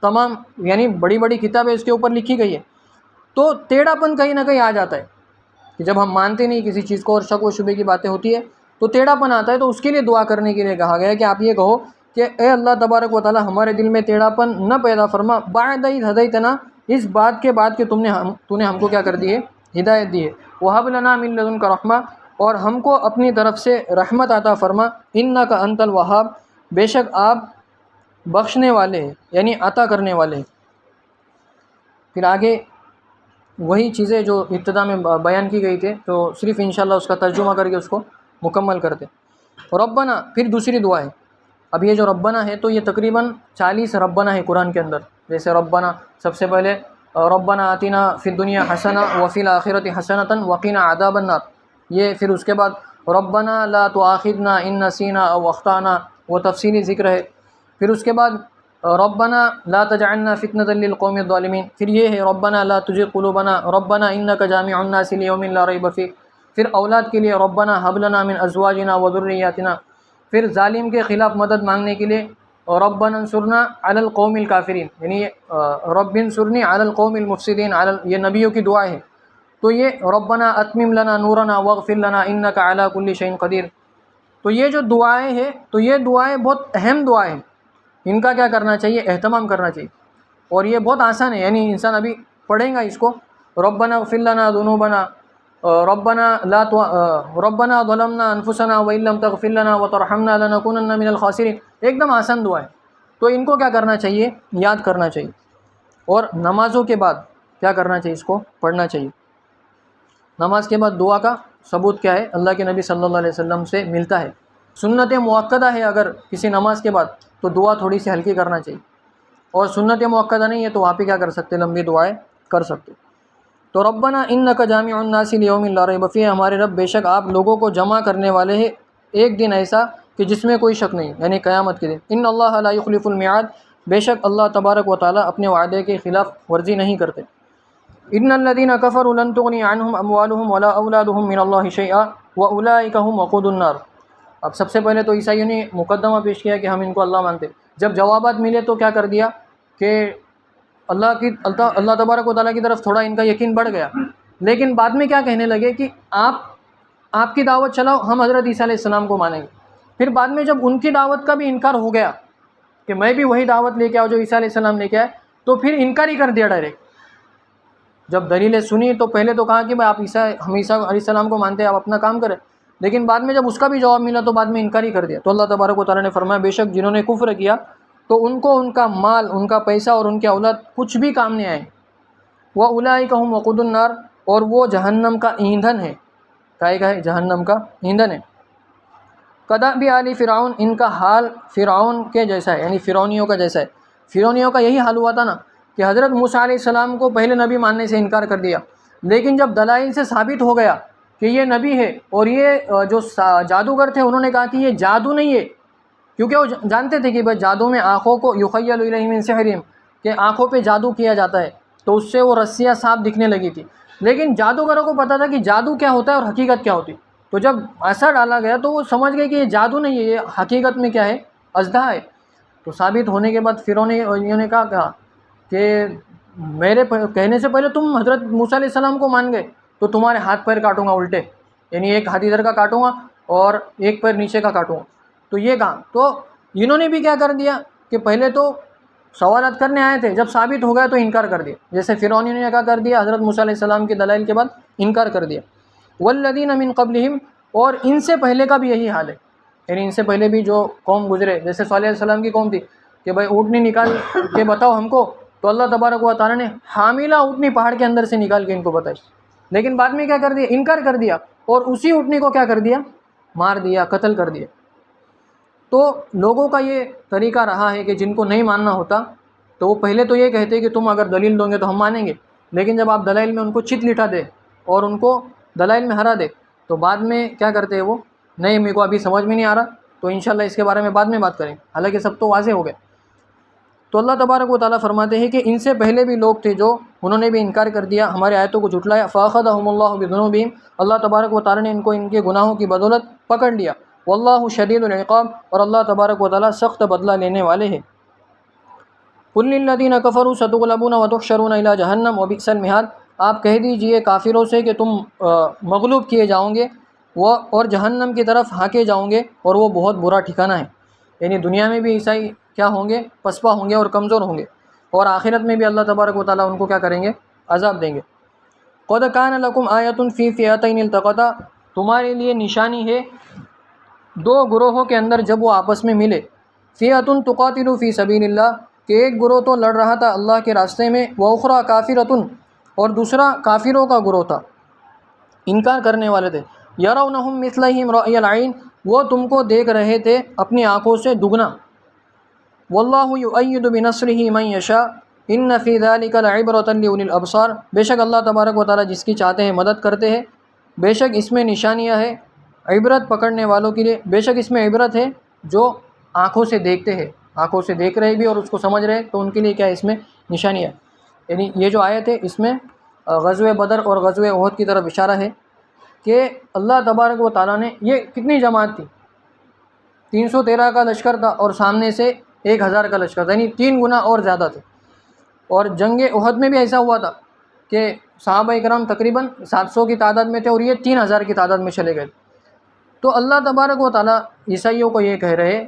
تمام، یعنی بڑی بڑی کتابیں اس کے اوپر لکھی گئی ہے. تو ٹیڑھا پن کہیں نہ کہیں آ جاتا ہے کہ جب ہم مانتے نہیں کسی چیز کو اور شک و شبے کی باتیں ہوتی ہے تو ٹیڑھا پن آتا ہے. تو اس کے لیے دعا کرنے کے لیے کہا گیا کہ آپ یہ کہو کہ اے اللہ تبارک و تعالی ہمارے دل میں ٹیڑھا پن نہ پیدا فرما، بعد اذ ہدیتنا، اس بات کے بعد کہ تو نے ہم کو کیا کر دی ہے، ہدایت دی ہے. وہب لنا من لدنک رحمہ، اور ہم کو اپنی طرف سے رحمت عطا فرما. انک انت الوہاب، بے شک آپ بخشنے والے ہیں، یعنی عطا کرنے والے ہیں. پھر آگے وہی چیزیں جو ابتدا میں بیان کی گئی تھی تو صرف انشاءاللہ اس کا ترجمہ کر کے اس کو مکمل کرتے. ربنا، پھر دوسری دعا ہے. اب یہ جو ربنا ہے تو یہ تقریباً 40 ربنا ہے قرآن کے اندر. جیسے ربنا سب سے پہلے ربنا آتنا فی الدنیا حسنہ وفی الآخرۃ حسنۃ وقنا عذاب النار، یہ پھر اس کے بعد ربنا لا تؤاخذنا ان نسینا او اخطانا، وہ تفصیلی ذکر ہے. پھر اس کے بعد ربنا لا تجعلنا فتنة للقوم الظالمین، پھر یہ ہے ربنا لا تزغ قلوبنا ربنا انک جامع الناس لیوم لا ریب فیہ. پھر اولاد کے لیے ربنا هب لنا من ازواجنا وذریاتنا. پھر ظالم کے خلاف مدد مانگنے کے لیے ربنا انصرنا علی القوم الکافرین، یعنی رب انصرنی علی القوم المفسدین، یہ نبیوں کی دعا ہے. تو یہ ربنا اتمم لنا نورنا واغفر لنا انک علی کل شیء قدیر. تو یہ جو دعائیں ہیں تو یہ دعائیں بہت اہم دعائیں ہیں. ان کا کیا کرنا چاہیے؟ اہتمام کرنا چاہیے. اور یہ بہت آسان ہے، یعنی انسان ابھی پڑھیں گا اس کو، ربنا اغفر لنا ذنوبنا، ربنا ظلمنا انفسنا وان لم تغفر لنا وترحمنا لنكونن من الخاسرین. ایک دم آسان دعا ہے. تو ان کو کیا کرنا چاہیے؟ یاد کرنا چاہیے. اور نمازوں کے بعد کیا کرنا چاہیے؟ اس کو پڑھنا چاہیے. نماز کے بعد دعا کا ثبوت کیا ہے؟ اللہ کے نبی صلی اللہ علیہ وسلم سے ملتا ہے. سنت مؤکدہ ہے اگر کسی نماز کے بعد تو دعا تھوڑی سی ہلکی کرنا چاہیے، اور سنت مؤکدہ نہیں ہے تو وہاں پہ کیا کر سکتے؟ لمبی دعائیں کر سکتے. تو ربنا انک جامع الناس لیوم لا ریب فیہ، ہمارے رب بے شک آپ لوگوں کو جمع کرنے والے ہیں ایک دن ایسا کہ جس میں کوئی شک نہیں، یعنی قیامت کے دن. ان اللہ لا یخلف المیعاد، بے شک اللہ تبارک و تعالیٰ اپنے وعدے کے خلاف ورزی نہیں کرتے. ان الذین کفروا لن تغنی عنہم اموالہم ولا اولادہم من اللہ شیئا واولئک هم وقود النار. اب سب سے پہلے تو عیسائیوں نے مقدمہ پیش کیا کہ ہم ان کو اللہ مانتے. جب جوابات ملے تو کیا کر دیا کہ اللہ تبارک و تعالیٰ کی طرف تھوڑا ان کا یقین بڑھ گیا. لیکن بعد میں کیا کہنے لگے کہ آپ کی دعوت چلاؤ، ہم حضرت عیسیٰ علیہ السلام کو مانیں گے. پھر بعد میں جب ان کی دعوت کا بھی انکار ہو گیا کہ میں بھی وہی دعوت لے کے آؤں جو عیسیٰ علیہ السلام لے کے آئے، تو پھر انکار ہی کر دیا ڈائریکٹ. جب دلیلیں سنی تو پہلے تو کہا کہ ہم عیسیٰ علیہ السلام کو مانتے ہیں، آپ اپنا کام کریں. لیکن بعد میں جب اس کا بھی جواب ملا تو بعد میں انکار ہی کر دیا. تو اللہ تبارک و تعالیٰ نے فرمایا بے شک جنہوں نے کفر کیا تو ان کو ان کا مال، ان کا پیسہ اور ان کے اولاد کچھ بھی کام نہیں آئے. وَأُولَئِكَ هُمْ وَقُودُ النَّارِ، اور وہ جہنم کا ایندھن ہے. کائے کا ہے؟ جہنم کا ایندھن ہے. کدأبِ آلِ فرعون، ان کا حال فرعون کے جیسا ہے، یعنی فرعونیوں کا جیسا ہے. فرعونیوں کا یہی حال ہوا تھا نا کہ حضرت موسیٰ علیہ السلام کو پہلے نبی ماننے سے انکار کر دیا، لیکن جب دلائل سے ثابت ہو گیا کہ یہ نبی ہے، اور یہ جو جادوگر تھے انہوں نے کہا کہ یہ جادو نہیں ہے، کیونکہ وہ جانتے تھے کہ بھائی جادو میں آنکھوں کو یخیل الیہ من سحرہم، کہ آنکھوں پہ جادو کیا جاتا ہے، تو اس سے وہ رسیاں صاف دکھنے لگی تھی. لیکن جادوگروں کو پتہ تھا کہ جادو کیا ہوتا ہے اور حقیقت کیا ہوتی. تو جب ایسا ڈالا گیا تو وہ سمجھ گئے کہ یہ جادو نہیں ہے، یہ حقیقت میں کیا ہے؟ اژدہا ہے. تو ثابت ہونے کے بعد فرعون نے کہا کہ میرے کہنے سے پہلے تم حضرت موسیٰ علیہ السلام کو مان گئے تو تمہارے ہاتھ پیر کاٹوں گا الٹے، یعنی ایک ہاتھ ادھر کا کاٹوں گا اور ایک پیر نیچے کا کاٹوں گا. تو یہ کہا. تو انہوں نے بھی کیا کر دیا کہ پہلے تو سوالات کرنے آئے تھے، جب ثابت ہو گیا تو انکار کر دیا. جیسے فرعون نے کیا کر دیا؟ حضرت موسیٰ علیہ السلام کے دلائل کے بعد انکار کر دیا. والذین من قبلہم، اور ان سے پہلے کا بھی یہی حال ہے، یعنی ان سے پہلے بھی جو قوم گزرے، جیسے صالح علیہ السلام کی قوم تھی کہ بھائی اونٹنی نکال کے بتاؤ ہم کو، تو اللہ تبارک و تعالیٰ نے حاملہ اونٹنی پہاڑ کے اندر سے نکال کے ان کو بتائی. لیکن بعد میں کیا کر دیا؟ انکار کر دیا، اور اسی اونٹنی کو کیا کر دیا؟ مار دیا، قتل کر دیا. تو لوگوں کا یہ طریقہ رہا ہے کہ جن کو نہیں ماننا ہوتا تو وہ پہلے تو یہ کہتے کہ تم اگر دلیل دو گے تو ہم مانیں گے، لیکن جب آپ دلائل میں ان کو چت لٹا دے اور ان کو دلائل میں ہرا دے تو بعد میں کیا کرتے ہیں وہ؟ نہیں میرے کو ابھی سمجھ میں نہیں آ رہا، تو انشاءاللہ اس کے بارے میں بعد میں بات کریں، حالانکہ سب تو واضح ہو گئے. تو اللہ تبارک و تعالیٰ فرماتے ہیں کہ ان سے پہلے بھی لوگ تھے جو انہوں نے بھی انکار کر دیا، ہمارے آیتوں کو جھٹلایا. فَأَخَذَهُمُ اللَّهُ بِذُنُوبِهِمْ، اللہ تبارک و تعالیٰ نے ان کو ان کے گناہوں کی بدولت پکڑ لیا. واللہ شدید العقاب، اور اللہ تبارک و تعالیٰ سخت بدلہ لینے والے ہیں. قُلْ لِلَّذِينَ كَفَرُوا سَتُغْلَبُونَ وَتُحْشَرُونَ إِلَىٰ جَهَنَّمَ وَبِئْسَ الْمِہَادُ، آپ کہہ دیجئے کافروں سے کہ تم مغلوب کیے جاؤ گے اور جہنم کی طرف ہانکے جاؤ گے، اور وہ بہت برا ٹھکانہ ہے. یعنی دنیا میں بھی عیسائی کیا ہوں گے؟ پسپا ہوں گے اور کمزور ہوں گے، اور آخرت میں بھی اللہ تبارک و تعالیٰ ان کو کیا کریں گے؟ عذاب دیں گے. قَدْ كَانَ لَكُمْ آیَةٌ فِي فِئَتَيْنِ الْتَقَتَا، تمہارے لیے نشانی ہے دو گروہوں کے اندر جب وہ آپس میں ملے. فِئَةٌ تُقَاتِلُ فِي سَبِيلِ اللَّهِ، کہ ایک گروہ تو لڑ رہا تھا اللہ کے راستے میں، وَأُخْرَىٰ كَافِرَةٌ، اور دوسرا کافروں کا گروہ تھا، انکار کرنے والے تھے. يَرَوْنَهُمْ مِثْلَيْهِمْ رَأْيَ الْعَيْنِ، وہ تم کو دیکھ رہے تھے اپنی آنکھوں سے دگنا. وَاللَّهُ يُؤَيِّدُ بِنَصْرِهِ مَن يَشَاءُ إِنَّ فِي ذَلِكَ لَعِبْرَةً لِأُولِي الْأَبْصَارِ، بے شک اللہ تبارک و تعالیٰ جس کی چاہتے ہیں مدد کرتے ہیں، بے شک اس میں نشانیاں ہے عبرت پکڑنے والوں کے لیے. بے شک اس میں عبرت ہے جو آنکھوں سے دیکھتے ہیں، آنکھوں سے دیکھ رہے بھی اور اس کو سمجھ رہے تو ان کے لیے کیا ہے؟ اس میں نشانیاں. یعنی یہ جو آیت ہے اس میں غزوہ بدر اور غزوہ احد کی طرف اشارہ ہے کہ اللہ تبارک و تعالیٰ نے، یہ کتنی جماعت تھی؟ 313 کا لشکر تھا اور سامنے سے 1000 کا لشکر تھا، یعنی 3 گنا اور زیادہ تھے. اور جنگ احد میں بھی ایسا ہوا تھا کہ صحابہ اکرام تقریباً 700 کی تعداد میں تھے اور یہ 3000 کی تعداد میں چلے گئے. تو اللہ تبارک و تعالیٰ عیسائیوں کو یہ کہہ رہے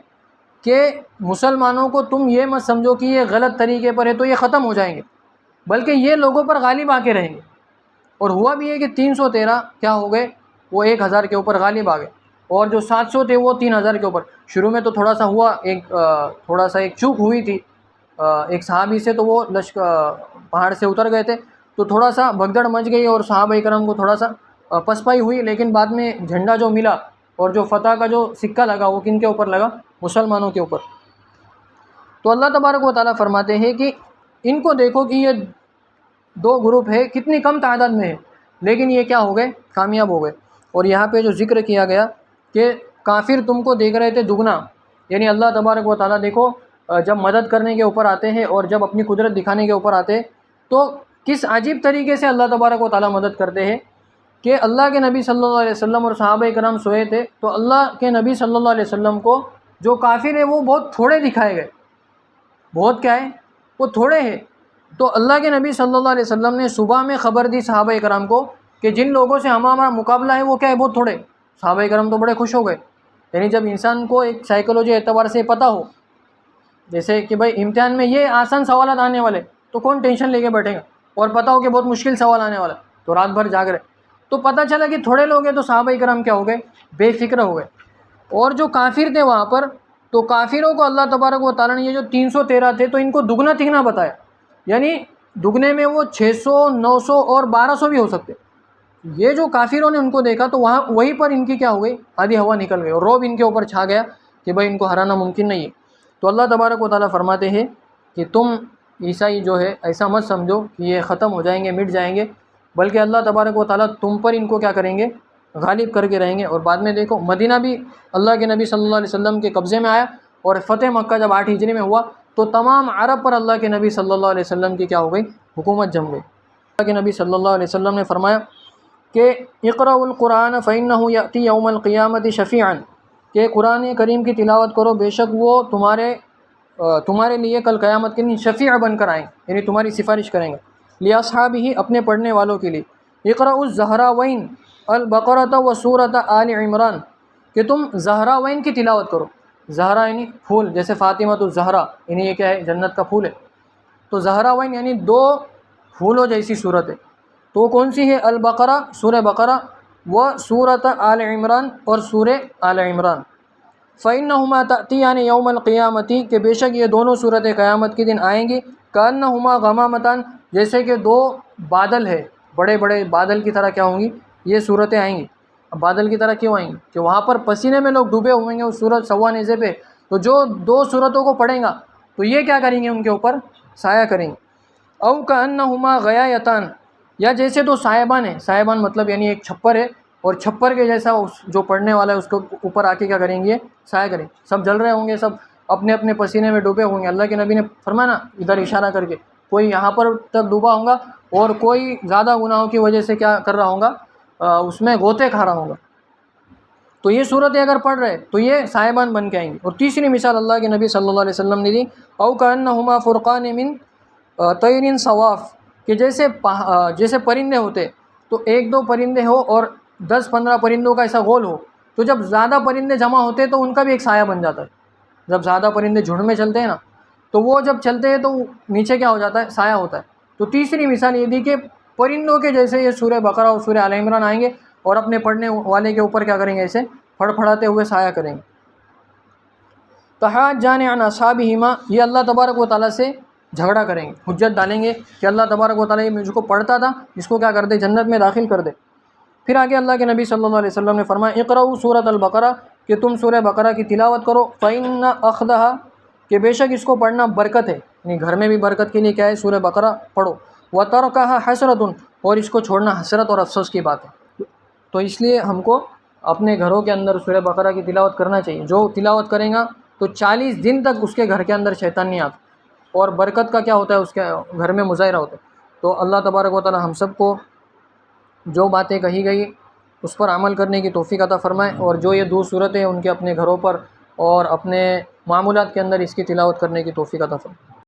کہ مسلمانوں کو تم یہ مت سمجھو کہ یہ غلط طریقے پر ہے تو یہ ختم ہو جائیں گے، بلکہ یہ لوگوں پر غالب آ کے رہیں گے۔ اور ہوا بھی ہے کہ 313 کیا ہو گئے، وہ 1000 کے اوپر غالب آ گئے، اور جو 700 تھے وہ 3000 کے اوپر۔ شروع میں تو تھوڑا سا ہوا، تھوڑا سا ایک چوک ہوئی تھی ایک صحابی سے، تو وہ پہاڑ سے اتر گئے تھے، تو تھوڑا سا بھگدڑ مچ گئی اور صحابہ کرام کو تھوڑا سا پسپائی ہوئی، لیکن بعد میں جھنڈا جو ملا اور جو فتح کا جو سکہ لگا وہ کن کے اوپر لگا؟ مسلمانوں کے اوپر۔ تو اللہ تبارک و تعالیٰ فرماتے ہیں کہ ان کو دیکھو کہ یہ 2 گروپ ہے، کتنی کم تعداد میں ہے، لیکن یہ کیا ہو گئے؟ کامیاب ہو گئے۔ اور یہاں پہ جو ذکر کیا گیا کہ کافر تم کو دیکھ رہے تھے دگنا، یعنی اللہ تبارک و تعالیٰ دیکھو جب مدد کرنے کے اوپر آتے ہیں اور جب اپنی قدرت دکھانے کے اوپر آتے ہیں تو کس عجیب طریقے سے اللہ تبارک و تعالیٰ مدد کرتے ہیں کہ اللہ کے نبی صلی اللہ علیہ وسلم اور صحابہ کرام سوئے تھے، تو اللہ کے نبی صلی اللہ علیہ وسلم کو جو کافر ہے وہ بہت تھوڑے دکھائے گئے، بہت کیا ہے؟ وہ تھوڑے ہیں۔ تو اللہ کے نبی صلی اللہ علیہ وسلم نے صبح میں خبر دی صحابہ کرام کو کہ جن لوگوں سے ہمارا مقابلہ ہے وہ کیا ہے؟ بہت تھوڑے۔ صحابہ کرام تو بڑے خوش ہو گئے، یعنی جب انسان کو ایک سائیکولوجی اعتبار سے پتہ ہو، جیسے کہ بھائی امتحان میں یہ آسان سوالات آنے والے تو کون ٹینشن لے کے بیٹھے گا، اور پتہ ہو کہ بہت مشکل سوال آنے والا تو رات بھر جاگ رہے، تو پتہ چلا کہ تھوڑے لوگ ہیں تو صحابہ کرام کیا ہو گئے؟ بے فکر ہو گئے۔ اور جو کافر تھے وہاں پر، تو کافروں کو اللہ تبارک و تعالیٰ نے یہ جو 313 تھے تو ان کو دگنا تگنا بتایا، یعنی دگنے میں وہ 600 900 اور 1200 بھی ہو سکتے۔ یہ جو کافروں نے ان کو دیکھا تو وہاں وہیں پر ان کی کیا ہو گئی؟ آدھی ہوا نکل گئی اور رعب ان کے اوپر چھا گیا کہ بھائی ان کو ہرانا ممکن نہیں ہے۔ تو اللہ تبارک و تعالیٰ فرماتے ہیں کہ تم عیسائی جو ہے ایسا مت سمجھو کہ یہ ختم ہو جائیں گے، مٹ جائیں گے، بلکہ اللہ تبارک و تعالیٰ تم پر ان کو کیا کریں گے؟ غالب کر کے رہیں گے۔ اور بعد میں دیکھو مدینہ بھی اللہ کے نبی صلی اللہ علیہ وسلم کے قبضے میں آیا، اور فتح مکہ جب 8 ہجری میں ہوا تو تمام عرب پر اللہ کے نبی صلی اللہ علیہ وسلم کی کیا ہو گئی؟ حکومت جم گئی۔ اللہ کے نبی صلی اللہ علیہ وسلم نے فرمایا کہ اقرأوا القرآن فإنه يأتي يوم القیامة شفیعا، کہ قرآن کریم کی تلاوت کرو، بے شک وہ تمہارے لیے کل قیامت کے دن شفیع بن کر آئیں، یعنی تمہاری سفارش کریں گے، لأصحابہ اپنے پڑھنے والوں کے لیے۔ اقرأوا الزہراوین البقرۃ وسورۃ آل عمران، کہ تم زہراوین کی تلاوت کرو۔ زہرا یعنی پھول، جیسے فاطمۃ الزہرا، یعنی یہ کیا ہے؟ جنت کا پھول ہے۔ تو زہراوین یعنی 2 پھولوں جیسی صورت ہے، تو وہ کون سی ہے؟ البقرہ، سورہ بقرہ، و سورۃ آل عمران، اور سورہ آل عمران۔ فإنہما تأتیان یوم القیامۃ، کہ بے شک یہ دونوں صورتیں قیامت کے دن آئیں گی، کأنہما غمامتان، جیسے کہ 2 بادل ہے، بڑے بڑے بادل کی طرح کیا ہوں گی؟ یہ صورتیں آئیں گی۔ اب بادل کی طرح کیوں آئیں گی؟ کہ وہاں پر پسینے میں لوگ ڈوبے ہوئیں گے اس سورج سوا نیزے پہ، تو جو 2 صورتوں کو پڑھیں گا تو یہ کیا کریں گے؟ ان کے اوپر سایہ کریں گے۔ او کأنہما غیایتان، یا جیسے 2 سایبان ہیں، سایبان مطلب یعنی ایک چھپر ہے، اور چھپر کے جیسا جو پڑھنے والا ہے اس کو اوپر آ کے کیا کریں گے؟ سایہ کریں گے۔ سب جل رہے ہوں گے، سب اپنے اپنے پسینے میں ڈوبے ہوں گے۔ اللہ کے نبی نے فرمایا نا ادھر اشارہ کر کے، کوئی یہاں پر تک ڈوبا ہوگا اور کوئی زیادہ گناہوں کی وجہ سے کیا کر رہا ہوگا؟ اس میں غوطے کھا رہا ہوگا۔ تو یہ صورتیں اگر پڑھ رہے تو یہ سائبان بن کے آئیں گی۔ اور تیسری مثال اللہ کے نبی صلی اللہ علیہ وسلم نے دی، او کأنہما فرقان من طیر صواف، کہ جیسے پرندے ہوتے تو 1-2 پرندے ہو اور 10-15 پرندوں کا ایسا گول ہو، تو جب زیادہ پرندے جمع ہوتے تو ان کا بھی ایک سایہ بن جاتا ہے۔ جب زیادہ پرندے جھنڈ میں چلتے ہیں نا تو وہ جب چلتے ہیں تو نیچے کیا ہو جاتا ہے؟ سایہ ہوتا ہے۔ تو تیسری مثال یہ دی کہ پرندوں کے جیسے یہ سورہ بقرہ اور سورہ آل عمران آئیں گے اور اپنے پڑھنے والے کے اوپر کیا کریں گے؟ ایسے پھڑ پھڑاتے ہوئے سایہ کریں گے۔ تحاجان عن اصحابہما، یہ اللہ تبارک و تعالیٰ سے جھگڑا کریں گے، حجت ڈالیں گے کہ اللہ تبارک و تعالیٰ یہ مجھ کو پڑھتا تھا، اس کو کیا کر دے؟ جنت میں داخل کر دے۔ پھر آگے اللہ کے نبی صلی اللہ علیہ وسلم نے فرمایا اقرأوا سورۃ البقرہ، کہ تم سورہ بقرہ کی تلاوت کرو، فإن أخذها، کہ بے شک اس کو پڑھنا برکت ہے، یعنی گھر میں بھی برکت کے لیے کیا ہے؟ سورہ بقرہ پڑھو۔ وترکها حسرۃ، اور اس کو چھوڑنا حسرت اور افسوس کی بات ہے۔ تو اس لیے ہم کو اپنے گھروں کے اندر سورہ بقرہ کی تلاوت کرنا چاہیے۔ جو تلاوت کرے گا تو 40 دن تک اس کے گھر کے اندر شیطان نہیں آتا، اور برکت کا کیا ہوتا ہے؟ اس کے گھر میں مظاہرہ ہوتا ہے۔ تو اللہ تبارک و تعالی ہم سب کو جو باتیں کہی گئی اس پر عمل کرنے کی توفیق عطا فرمائے، اور جو یہ 2 صورتیں ان کے اپنے گھروں پر اور اپنے معمولات کے اندر اس کی تلاوت کرنے کی توفیق عطا فرمائے۔